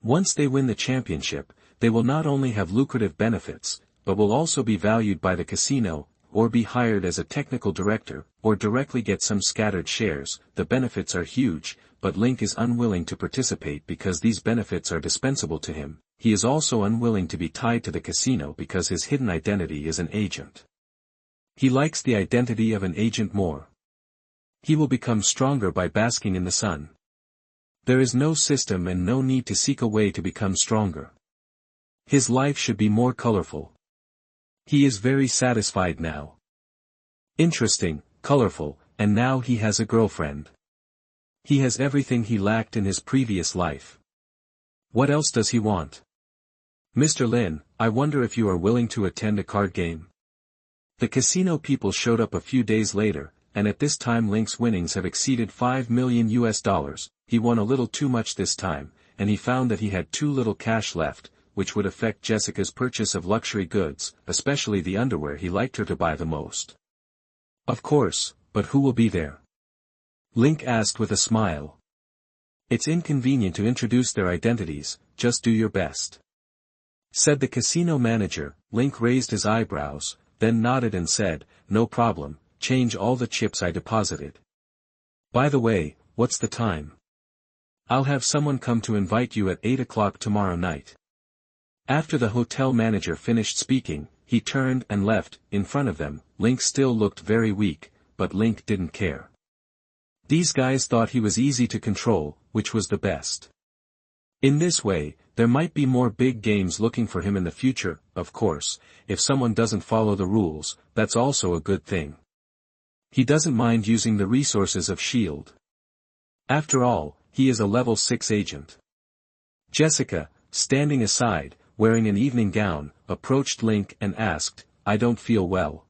Speaker 1: Once they win the championship, they will not only have lucrative benefits, but will also be valued by the casino, or be hired as a technical director, or directly get some scattered shares. The benefits are huge, but Link is unwilling to participate because these benefits are dispensable to him. He is also unwilling to be tied to the casino because his hidden identity is an agent. He likes the identity of an agent more. He will become stronger by basking in the sun. There is no system and no need to seek a way to become stronger. His life should be more colorful. He is very satisfied now. Interesting, colorful, and now he has a girlfriend. He has everything he lacked in his previous life. What else does he want? Mr. Lin, I wonder if you are willing to attend a card game. The casino people showed up a few days later, and at this time Link's winnings have exceeded $5 million. He won a little too much this time, and he found that he had too little cash left, which would affect Jessica's purchase of luxury goods, especially the underwear he liked her to buy the most. Of course, but who will be there? Link asked with a smile. It's inconvenient to introduce their identities, just do your best. Said the casino manager. Link raised his eyebrows, then nodded and said, no problem, change all the chips I deposited. By the way, what's the time? I'll have someone come to invite you at 8 o'clock tomorrow night. After the hotel manager finished speaking, he turned and left. In front of them, Link still looked very weak, but Link didn't care. These guys thought he was easy to control, which was the best. In this way, there might be more big games looking for him in the future. Of course, if someone doesn't follow the rules, that's also a good thing. He doesn't mind using the resources of S.H.I.E.L.D. After all, he is a level 6 agent. Jessica, standing aside, wearing an evening gown, approached Link and asked, I don't feel well.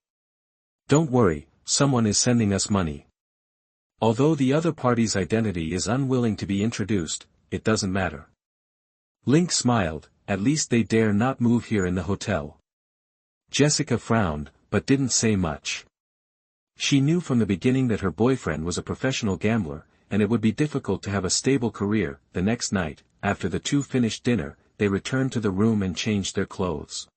Speaker 1: Don't worry, someone is sending us money. Although the other party's identity is unwilling to be introduced, it doesn't matter. Link smiled, at least they dare not move here in the hotel. Jessica frowned, but didn't say much. She knew from the beginning that her boyfriend was a professional gambler, and it would be difficult to have a stable career. The next night, after the two finished dinner, they returned to the room and changed their clothes.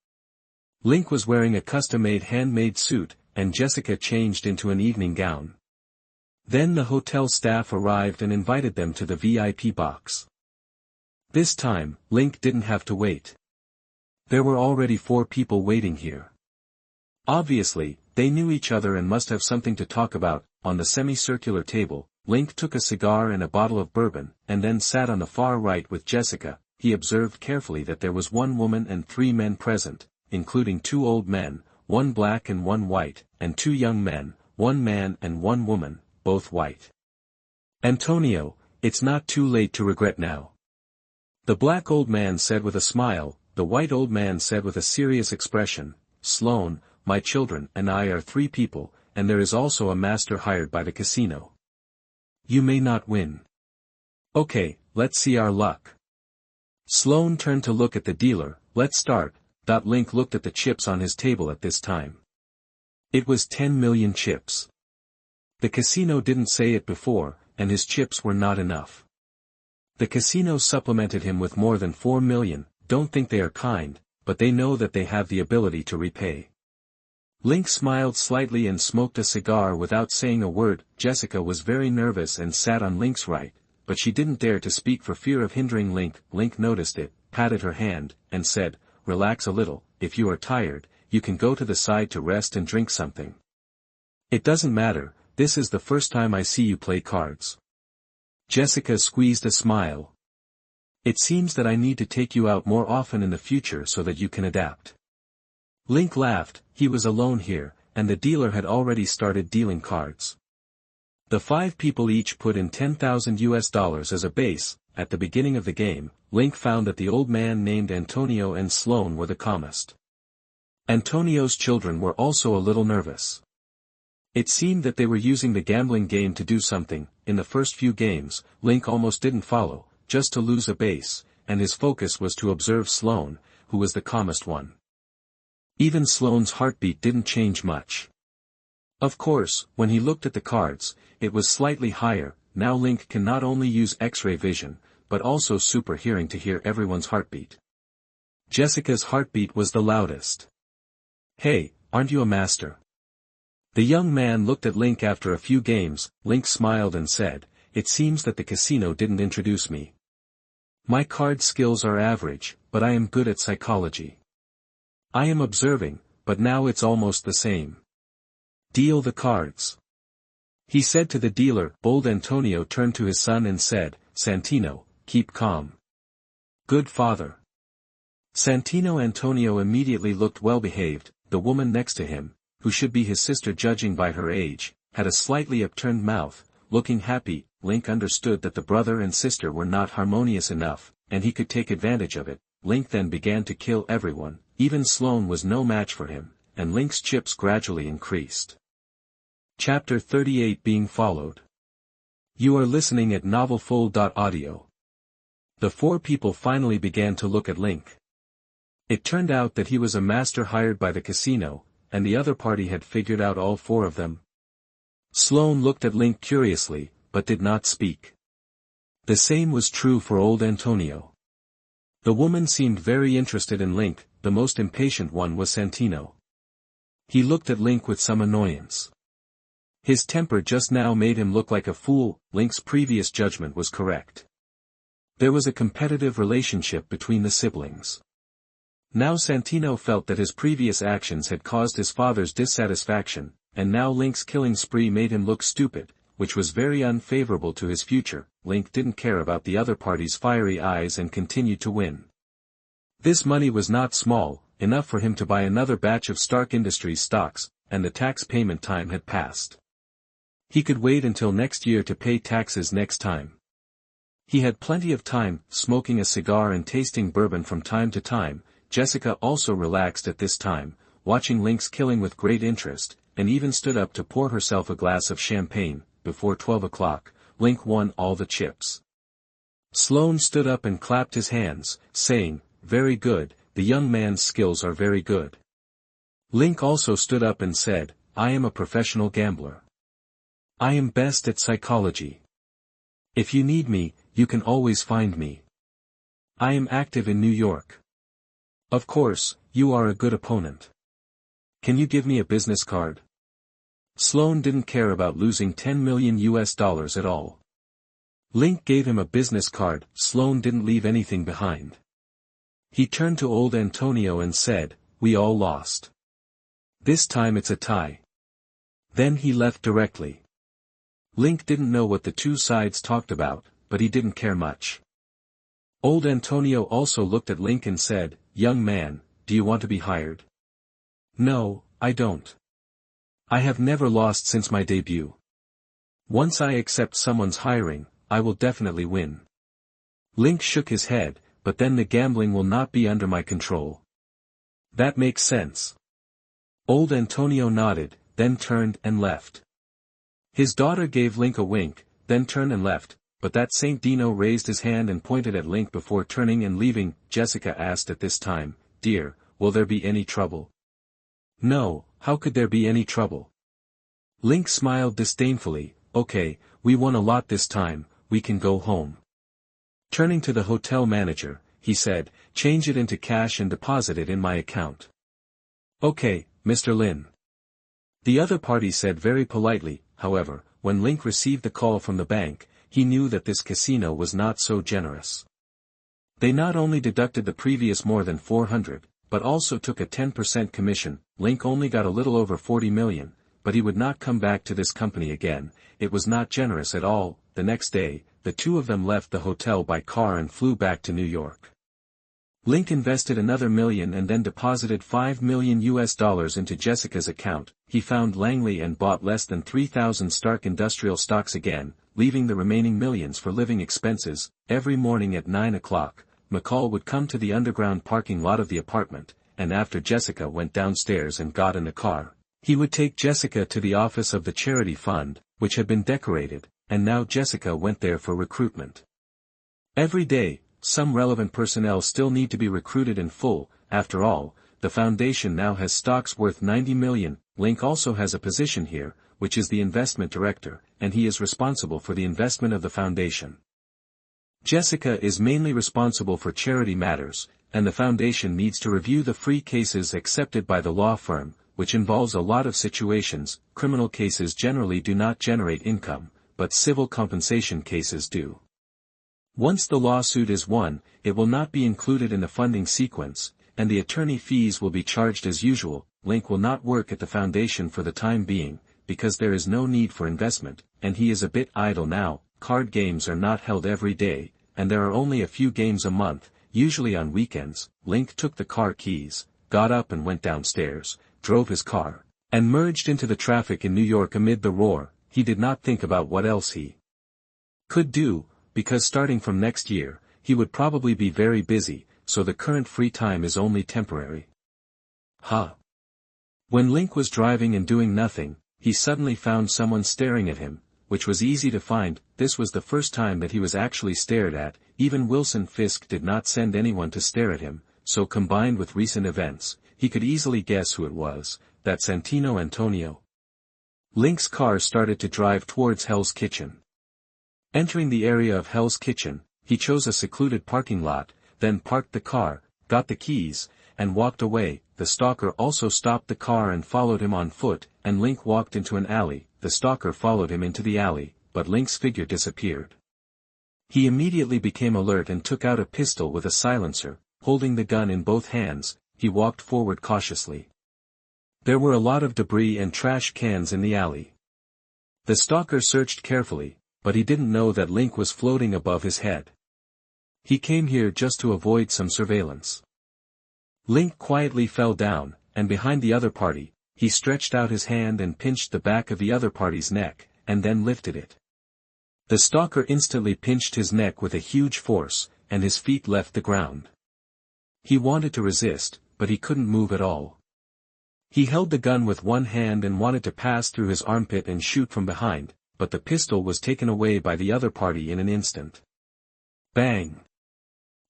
Speaker 1: Link was wearing a custom-made handmade suit, and Jessica changed into an evening gown. Then the hotel staff arrived and invited them to the VIP box. This time, Link didn't have to wait. There were already 4 people waiting here. Obviously, they knew each other and must have something to talk about. On the semicircular table, Link took a cigar and a bottle of bourbon, and then sat on the far right with Jessica. He observed carefully that there was 1 woman and 3 men present, including 2 old men, 1 black and 1 white, and 2 young men, 1 man and 1 woman, both white. Antonio, it's not too late to regret now. The black old man said with a smile. The white old man said with a serious expression, Sloan, my children and I are 3 people, and there is also a master hired by the casino. You may not win. Okay, let's see our luck. Sloan turned to look at the dealer. Let's start. Link looked at the chips on his table at this time. It was 10 million chips. The casino didn't say it before, and his chips were not enough. The casino supplemented him with more than 4 million. Don't think they are kind, but they know that they have the ability to repay. Link smiled slightly and smoked a cigar without saying a word. Jessica was very nervous and sat on Link's right, but she didn't dare to speak for fear of hindering Link. Link noticed it, patted her hand, and said, Relax a little, if you are tired, you can go to the side to rest and drink something. It doesn't matter, this is the first time I see you play cards. Jessica squeezed a smile. It seems that I need to take you out more often in the future so that you can adapt. Link laughed. He was alone here, and the dealer had already started dealing cards. The 5 people each put in $10,000 as a base. At the beginning of the game, Link found that the old man named Antonio and Sloane were the calmest. Antonio's children were also a little nervous. It seemed that they were using the gambling game to do something. In the first few games, Link almost didn't follow, just to lose a base, and his focus was to observe Sloane, who was the calmest one. Even Sloane's heartbeat didn't change much. Of course, when he looked at the cards, it was slightly higher. Now Link can not only use X-ray vision, but also super hearing to hear everyone's heartbeat. Jessica's heartbeat was the loudest. "Hey, aren't you a master?" The young man looked at Link after a few games. Link smiled and said, "It seems that the casino didn't introduce me. My card skills are average, but I am good at psychology. I am observing, but now it's almost the same. Deal the cards," he said to the dealer. Old Antonio turned to his son and said, "Santino, keep calm. Good father." Santino Antonio immediately looked well behaved. The woman next to him, who should be his sister judging by her age, had a slightly upturned mouth, looking happy. Link understood that the brother and sister were not harmonious enough, and he could take advantage of it. Link then began to kill everyone. Even Sloane was no match for him, and Link's chips gradually increased. Chapter 38 being followed. You are listening at NovelsNew. The 4 people finally began to look at Link. It turned out that he was a master hired by the casino, and the other party had figured out all 4 of them. Sloane looked at Link curiously, but did not speak. The same was true for old Antonio. The woman seemed very interested in Link. The most impatient one was Santino. He looked at Link with some annoyance. His temper just now made him look like a fool. Link's previous judgment was correct. There was a competitive relationship between the siblings. Now Santino felt that his previous actions had caused his father's dissatisfaction, and now Link's killing spree made him look stupid, which was very unfavorable to his future. Link didn't care about the other party's fiery eyes and continued to win. This money was not small, enough for him to buy another batch of Stark Industries stocks, and the tax payment time had passed. He could wait until next year to pay taxes next time. He had plenty of time, smoking a cigar and tasting bourbon from time to time. Jessica also relaxed at this time, watching Link's killing with great interest, and even stood up to pour herself a glass of champagne. Before 12 o'clock, Link won all the chips. Sloane stood up and clapped his hands, saying, "Very good, the young man's skills are very good." Link also stood up and said, "I am a professional gambler. I am best at psychology. If you need me, you can always find me. I am active in New York. Of course, you are a good opponent. Can you give me a business card?" Sloane didn't care about losing $10 million at all. Link gave him a business card. Sloane didn't leave anything behind. He turned to old Antonio and said, "We all lost. This time it's a tie." Then he left directly. Link didn't know what the 2 sides talked about, but he didn't care much. Old Antonio also looked at Link and said, "Young man, do you want to be hired?" "No, I don't. I have never lost since my debut. Once I accept someone's hiring, I will definitely win." Link shook his head, "But then the gambling will not be under my control." "That makes sense." Old Antonio nodded, then turned and left. His daughter gave Link a wink, then turned and left, but that Saint Dino raised his hand and pointed at Link before turning and leaving. Jessica asked at this time, "Dear, will there be any trouble?" "No, how could there be any trouble?" Link smiled disdainfully. "Okay, we won a lot this time, we can go home." Turning to the hotel manager, he said, "Change it into cash and deposit it in my account." "Okay, Mr. Lin." The other party said very politely. However, when Link received the call from the bank, he knew that this casino was not so generous. They not only deducted the previous more than 400, but also took a 10% commission. Link only got a little over 40 million, but he would not come back to this company again. It was not generous at all. The next day, the 2 of them left the hotel by car and flew back to New York. Link invested another $1 million and then deposited $5 million into Jessica's account. He found Langley and bought less than 3,000 Stark Industrial stocks again, leaving the remaining millions for living expenses. Every morning at 9 o'clock, McCall would come to the underground parking lot of the apartment, and after Jessica went downstairs and got in a car, he would take Jessica to the office of the charity fund, which had been decorated, and now Jessica went there for recruitment. Every day, some relevant personnel still need to be recruited in full. After all, the foundation now has stocks worth $90 million. Link also has a position here, which is the investment director, and he is responsible for the investment of the foundation. Jessica is mainly responsible for charity matters, and the foundation needs to review the free cases accepted by the law firm, which involves a lot of situations. Criminal cases generally do not generate income, but civil compensation cases do. Once the lawsuit is won, it will not be included in the funding sequence, and the attorney fees will be charged as usual. Link will not work at the foundation for the time being, because there is no need for investment, and he is a bit idle now. Card games are not held every day, and there are only a few games a month, usually on weekends. Link took the car keys, got up and went downstairs, drove his car, and merged into the traffic in New York amid the roar. He did not think about what else he could do, because starting from next year, he would probably be very busy, so the current free time is only temporary. When Link was driving and doing nothing, he suddenly found someone staring at him, which was easy to find. This was the first time that he was actually stared at. Even Wilson Fisk did not send anyone to stare at him, so combined with recent events, he could easily guess who it was. That Santino Antonio. Link's car started to drive towards Hell's Kitchen. Entering the area of Hell's Kitchen, he chose a secluded parking lot, then parked the car, got the keys, and walked away. The stalker also stopped the car and followed him on foot, and Link walked into an alley. The stalker followed him into the alley, but Link's figure disappeared. He immediately became alert and took out a pistol with a silencer. Holding the gun in both hands, he walked forward cautiously. There were a lot of debris and trash cans in the alley. The stalker searched carefully, but he didn't know that Link was floating above his head. He came here just to avoid some surveillance. Link quietly fell down, and behind the other party, he stretched out his hand and pinched the back of the other party's neck, and then lifted it. The stalker instantly pinched his neck with a huge force, and his feet left the ground. He wanted to resist, but he couldn't move at all. He held the gun with one hand and wanted to pass through his armpit and shoot from behind, but the pistol was taken away by the other party in an instant. Bang!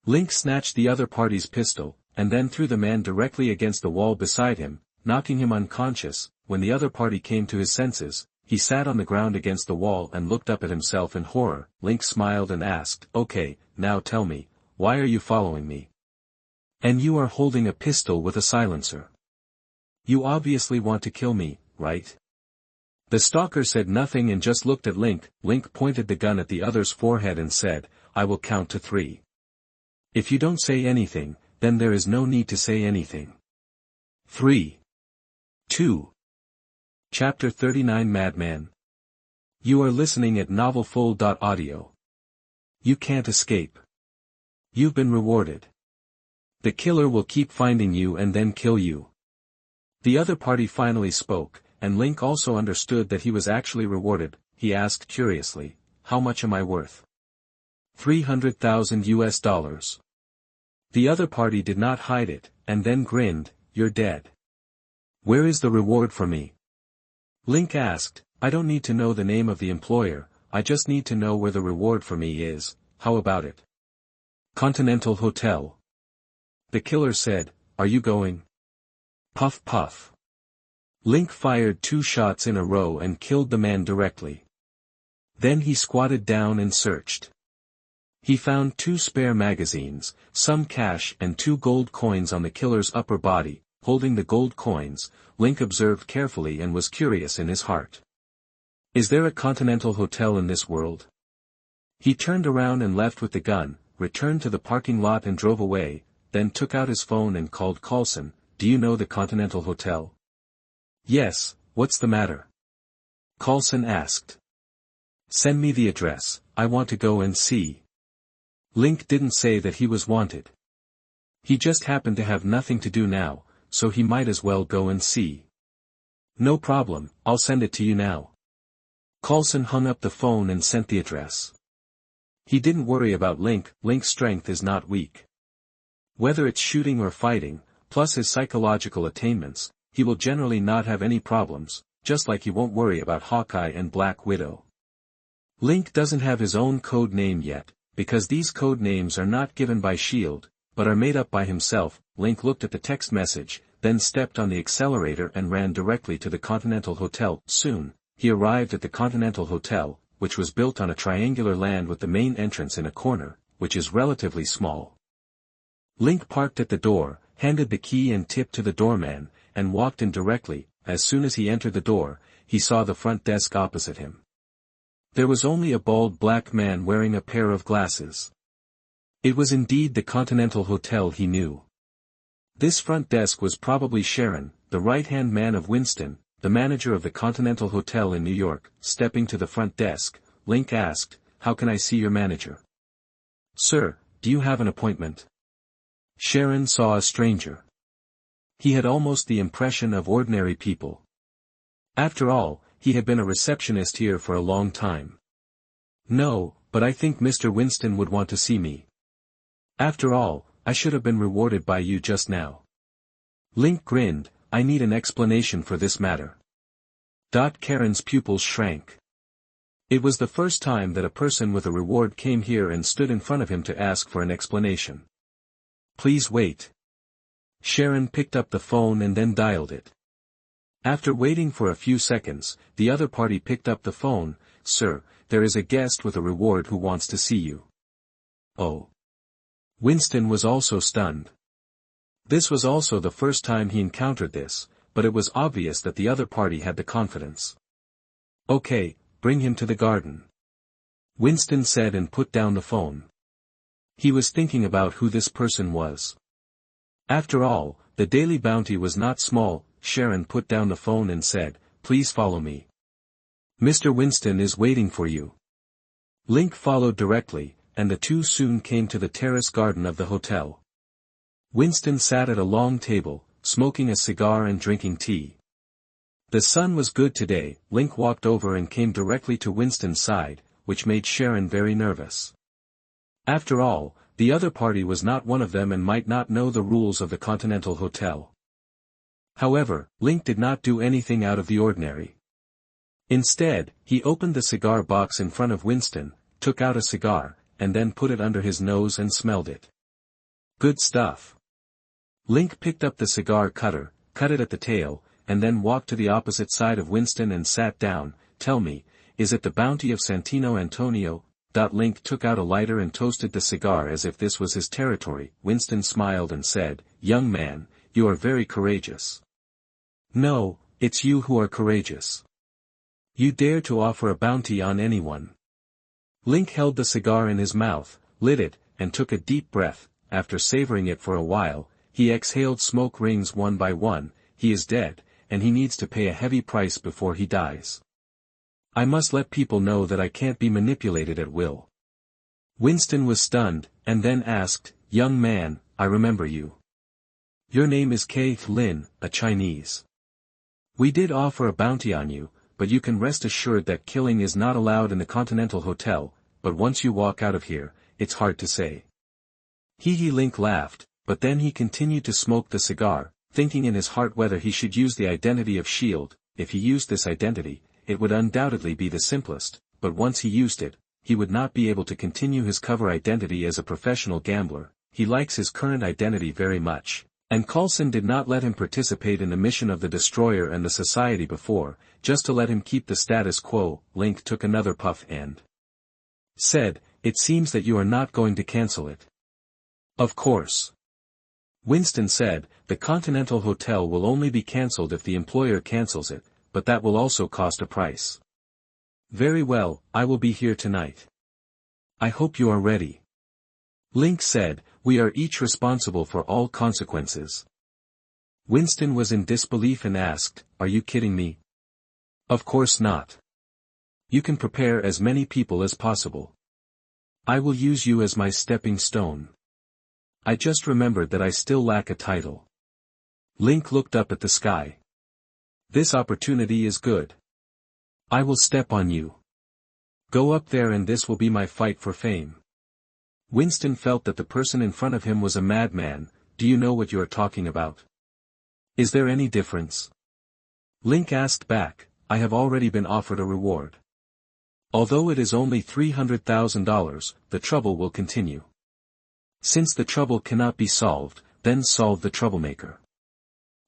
Speaker 1: Link snatched the other party's pistol, and then threw the man directly against the wall beside him, knocking him unconscious. When the other party came to his senses, he sat on the ground against the wall and looked up at himself in horror. Link smiled and asked, "Okay, now tell me, why are you following me? And you are holding a pistol with a silencer. You obviously want to kill me, right?" The stalker said nothing and just looked at Link. Link pointed the gun at the other's forehead and said, "I will count to 3. If you don't say anything, then there is no need to say anything. 3. 2. Chapter 39 Madman. You are listening at NovelsNew. You can't escape. You've been rewarded. The killer will keep finding you and then kill you. The other party finally spoke, and Link also understood that he was actually rewarded. He asked curiously, "How much am I worth?" $300,000. The other party did not hide it, and then grinned, "You're dead. Where is the reward for me?" Link asked, "I don't need to know the name of the employer, I just need to know where the reward for me is. How about it?" "Continental Hotel." The killer said, "Are you going?" Puff puff. Link fired 2 shots in a row and killed the man directly. Then he squatted down and searched. He found 2 spare magazines, some cash and 2 gold coins on the killer's upper body. Holding the gold coins, Link observed carefully and was curious in his heart. Is there a Continental Hotel in this world? He turned around and left with the gun, returned to the parking lot and drove away, then took out his phone and called Carlson. "Do you know the Continental Hotel?" "Yes, what's the matter?" Carlson asked. "Send me the address, I want to go and see." Link didn't say that he was wanted. He just happened to have nothing to do now, so he might as well go and see. No problem, I'll send it to you now. Coulson hung up the phone and sent the address. He didn't worry about Link. Link's strength is not weak. Whether it's shooting or fighting, plus his psychological attainments, he will generally not have any problems, just like he won't worry about Hawkeye and Black Widow. Link doesn't have his own code name yet, because these code names are not given by S.H.I.E.L.D., but are made up by himself. Link looked at the text message, then stepped on the accelerator and ran directly to the Continental Hotel. Soon, he arrived at the Continental Hotel, which was built on a triangular land with the main entrance in a corner, which is relatively small. Link parked at the door, handed the key and tip to the doorman, and walked in directly. As soon as he entered the door, he saw the front desk opposite him. There was only a bald black man wearing a pair of glasses. It was indeed the Continental Hotel he knew. This front desk was probably Sharon, the right-hand man of Winston, the manager of the Continental Hotel in New York. Stepping to the front desk, Link asked, "How can I see your manager?" "Sir, do you have an appointment?" Sharon saw a stranger. He had almost the impression of ordinary people. After all, he had been a receptionist here for a long time. "No, but I think Mr. Winston would want to see me. After all, I should have been rewarded by you just now." Link grinned. "I need an explanation for this matter." Karen's pupils shrank. It was the first time that a person with a reward came here and stood in front of him to ask for an explanation. "Please wait." Sharon picked up the phone and then dialed it. After waiting for a few seconds, the other party picked up the phone. "Sir, there is a guest with a reward who wants to see you." "Oh." Winston was also stunned. This was also the first time he encountered this, but it was obvious that the other party had the confidence. "Okay, bring him to the garden," Winston said and put down the phone. He was thinking about who this person was. After all, the daily bounty was not small. Sharon put down the phone and said, "Please follow me. Mr. Winston is waiting for you." Link followed directly, and the two soon came to the terrace garden of the hotel. Winston sat at a long table, smoking a cigar and drinking tea. The sun was good today. Link walked over and came directly to Winston's side, which made Sharon very nervous. After all, the other party was not one of them and might not know the rules of the Continental Hotel. However, Link did not do anything out of the ordinary. Instead, he opened the cigar box in front of Winston, took out a cigar, and then put it under his nose and smelled it. Good stuff. Link picked up the cigar cutter, cut it at the tail, and then walked to the opposite side of Winston and sat down. "Tell me, is it the bounty of Santino Antonio?" Link took out a lighter and toasted the cigar as if this was his territory. Winston smiled and said, "Young man, you are very courageous." "No, it's you who are courageous. You dare to offer a bounty on anyone." Link held the cigar in his mouth, lit it, and took a deep breath. After savoring it for a while, he exhaled smoke rings one by one. "He is dead, and he needs to pay a heavy price before he dies. I must let people know that I can't be manipulated at will." Winston was stunned, and then asked, "Young man, I remember you. Your name is Lin, a Chinese. We did offer a bounty on you, but you can rest assured that killing is not allowed in the Continental Hotel, but once you walk out of here, it's hard to say." Link laughed, but then he continued to smoke the cigar, thinking in his heart whether he should use the identity of S.H.I.E.L.D. If he used this identity, it would undoubtedly be the simplest, but once he used it, he would not be able to continue his cover identity as a professional gambler. He likes his current identity very much, and Coulson did not let him participate in the mission of the Destroyer and the Society before, just to let him keep the status quo. Link took another puff and said, "It seems that you are not going to cancel it." "Of course." Winston said, "The Continental Hotel will only be cancelled if the employer cancels it, but that will also cost a price." "Very well, I will be here tonight. I hope you are ready." Link said, "We are each responsible for all consequences." Winston was in disbelief and asked, "Are you kidding me?" "Of course not. You can prepare as many people as possible. I will use you as my stepping stone. I just remembered that I still lack a title. Link looked up at the sky. This opportunity is good. I will step on you. Go up there and this will be my fight for fame. Winston felt that the person in front of him was a madman. Do you know what you are talking about? Is there any difference? Link asked back, I have already been offered a reward. Although it is only $300,000, the trouble will continue. Since the trouble cannot be solved, then solve the troublemaker.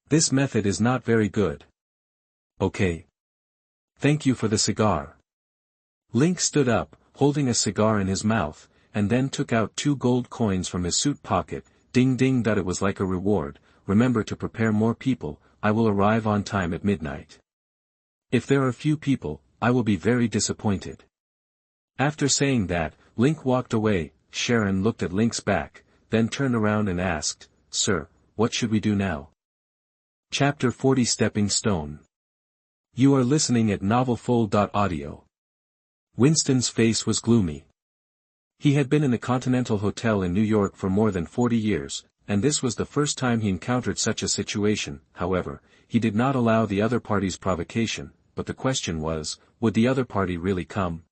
Speaker 1: This method is not very good. Okay. Thank you for the cigar. Link stood up, holding a cigar in his mouth, and then took out 2 gold coins from his suit pocket. Ding ding, that it was like a reward. Remember to prepare more people, I will arrive on time at midnight. If there are few people, I will be very disappointed. After saying that, Link walked away. Sharon looked at Link's back, then turned around and asked, Sir, what should we do now? Chapter 40 Stepping Stone. You are listening at NovelsNew. Winston's face was gloomy. He had been in the Continental Hotel in New York for more than 40 years, and this was the first time he encountered such a situation. However, he did not allow the other party's provocation, but the question was, would the other party really come?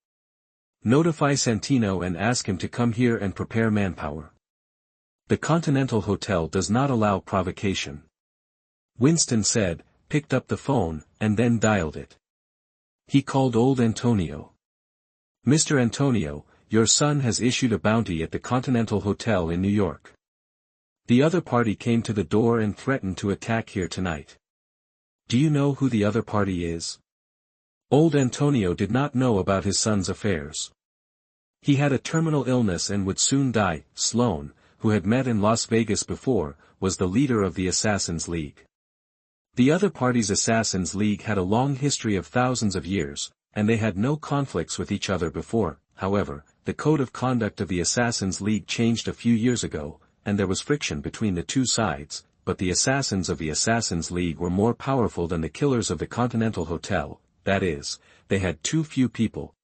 Speaker 1: Notify Santino and ask him to come here and prepare manpower. The Continental Hotel does not allow provocation. Winston said, picked up the phone, and then dialed it. He called old Antonio. Mr. Antonio, your son has issued a bounty at the Continental Hotel in New York. The other party came to the door and threatened to attack here tonight. Do you know who the other party is? Old Antonio did not know about his son's affairs. He had a terminal illness and would soon die. Sloan, who had met in Las Vegas before, was the leader of the Assassins' League. The other party's Assassins' League had a long history of thousands of years, and they had no conflicts with each other before. However, the code of conduct of the Assassins' League changed a few years ago, and there was friction between the two sides, but the assassins of the Assassins' League were more powerful than the killers of the Continental Hotel, that is, they had too few people.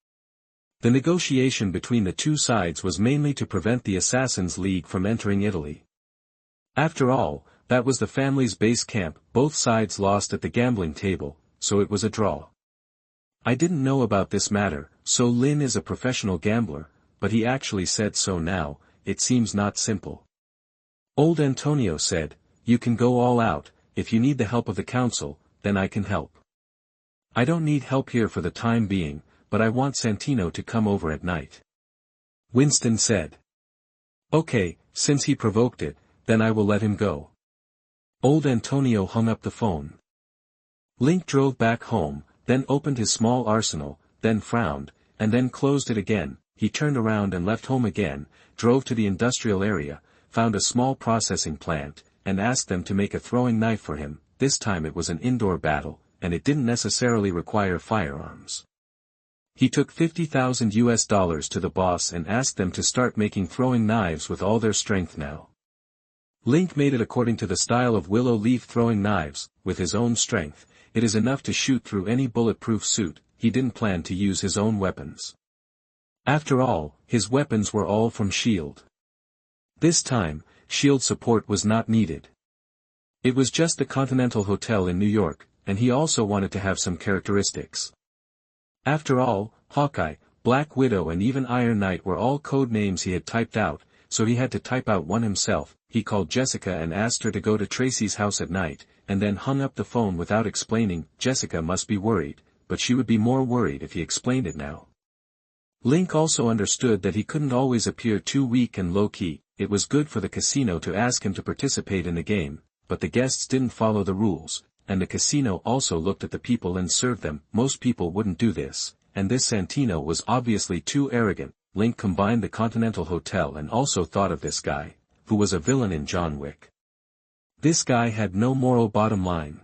Speaker 1: The negotiation between the two sides was mainly to prevent the Assassins' League from entering Italy. After all, that was the family's base camp. Both sides lost at the gambling table, so it was a draw. I didn't know about this matter, so Lin is a professional gambler, but he actually said so now. It seems not simple. Old Antonio said, you can go all out. If you need the help of the council, then I can help. I don't need help here for the time being, but I want Santino to come over at night. Winston said. Okay, since he provoked it, then I will let him go. Old Antonio hung up the phone. Link drove back home, then opened his small arsenal, then frowned, and then closed it again. He turned around and left home again, drove to the industrial area, found a small processing plant, and asked them to make a throwing knife for him. This time it was an indoor battle, and it didn't necessarily require firearms. He took $50,000 to the boss and asked them to start making throwing knives with all their strength now. Link made it according to the style of willow leaf throwing knives. With his own strength, it is enough to shoot through any bulletproof suit. He didn't plan to use his own weapons. After all, his weapons were all from S.H.I.E.L.D. This time, S.H.I.E.L.D. support was not needed. It was just the Continental Hotel in New York, and he also wanted to have some characteristics. After all, Hawkeye, Black Widow and even Iron Knight were all code names he had typed out, so he had to type out one himself. He called Jessica and asked her to go to Tracy's house at night, and then hung up the phone without explaining. Jessica must be worried, but she would be more worried if he explained it now. Link also understood that he couldn't always appear too weak and low-key. It was good for the casino to ask him to participate in the game, but the guests didn't follow the rules, and the casino also looked at the people and served them. Most people wouldn't do this, and this Santino was obviously too arrogant. Link combined the Continental Hotel and also thought of this guy, who was a villain in John Wick. This guy had no moral bottom line.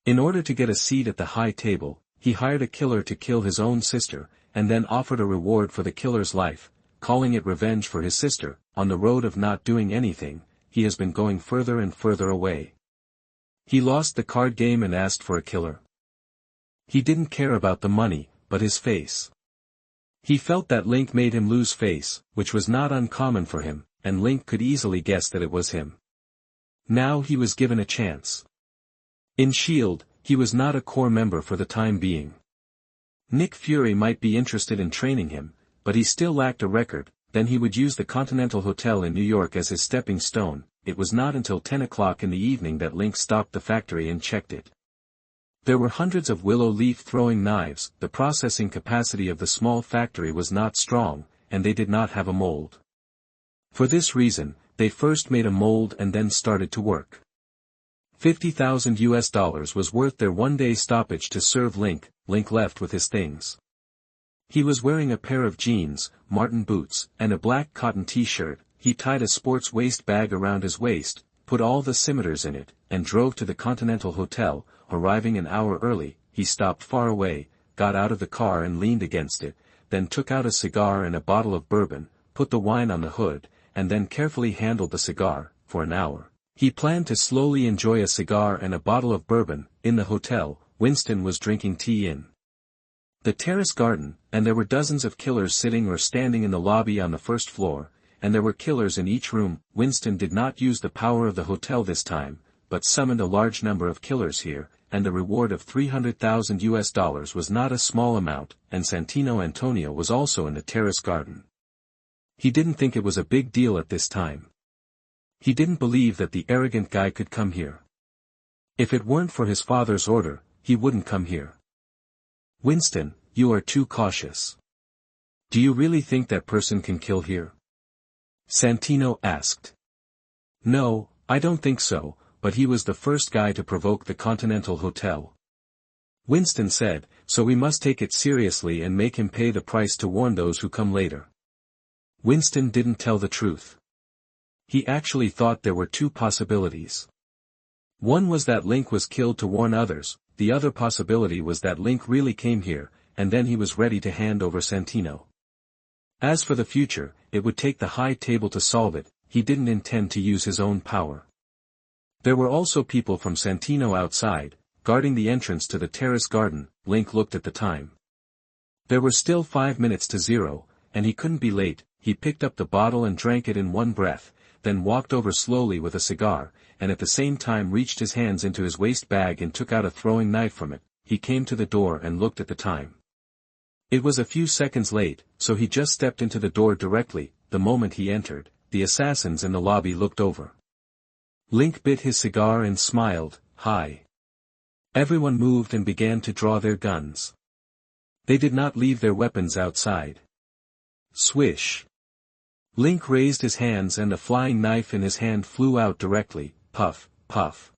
Speaker 1: In order to get a seat at the high table, he hired a killer to kill his own sister, and then offered a reward for the killer's life, calling it revenge for his sister. On the road of not doing anything, he has been going further and further away. He lost the card game and asked for a killer. He didn't care about the money, but his face. He felt that Link made him lose face, which was not uncommon for him. and Link could easily guess that it was him. Now he was given a chance. In S.H.I.E.L.D., he was not a core member for the time being. Nick Fury might be interested in training him, but he still lacked a record. Then he would use the Continental Hotel in New York as his stepping stone. It was not until 10 o'clock in the evening that Link stopped the factory and checked it. There were hundreds of willow leaf throwing knives. The processing capacity of the small factory was not strong, and they did not have a mold. For this reason, they first made a mold and then started to work. $50,000 was worth their one-day stoppage to serve Link. Link left with his things. He was wearing a pair of jeans, Martin boots, and a black cotton t-shirt. He tied a sports waist bag around his waist, put all the scimitars in it, and drove to the Continental Hotel. Arriving an hour early, he stopped far away, got out of the car and leaned against it, then took out a cigar and a bottle of bourbon, put the wine on the hood, and then carefully handled the cigar. For an hour, he planned to slowly enjoy a cigar and a bottle of bourbon. In the hotel, Winston was drinking tea in the terrace garden, and there were dozens of killers sitting or standing in the lobby on the first floor, and there were killers in each room. Winston did not use the power of the hotel this time, but summoned a large number of killers here, and the reward of $300,000 was not a small amount, and Santino Antonio was also in the terrace garden. He didn't think it was a big deal at this time. He didn't believe that the arrogant guy could come here. If it weren't for his father's order, he wouldn't come here. Winston, you are too cautious. Do you really think that person can kill here? Santino asked. No, I don't think so, but he was the first guy to provoke the Continental Hotel. Winston said, so we must take it seriously and make him pay the price to warn those who come later. Winston didn't tell the truth. He actually thought there were two possibilities. One was that Link was killed to warn others. The other possibility was that Link really came here, and then he was ready to hand over Santino. As for the future, it would take the high table to solve it. He didn't intend to use his own power. There were also people from Santino outside, guarding the entrance to the terrace garden. Link looked at the time. There were still 5 minutes to 0, and he couldn't be late. He picked up the bottle and drank it in one breath, then walked over slowly with a cigar, and at the same time reached his hands into his waist bag and took out a throwing knife from it. He came to the door and looked at the time. It was a few seconds late, so he just stepped into the door directly. The moment he entered, the assassins in the lobby looked over. Link bit his cigar and smiled. Hi. Everyone moved and began to draw their guns. They did not leave their weapons outside. Swish. Link raised his hands and a flying knife in his hand flew out directly. Puff, puff.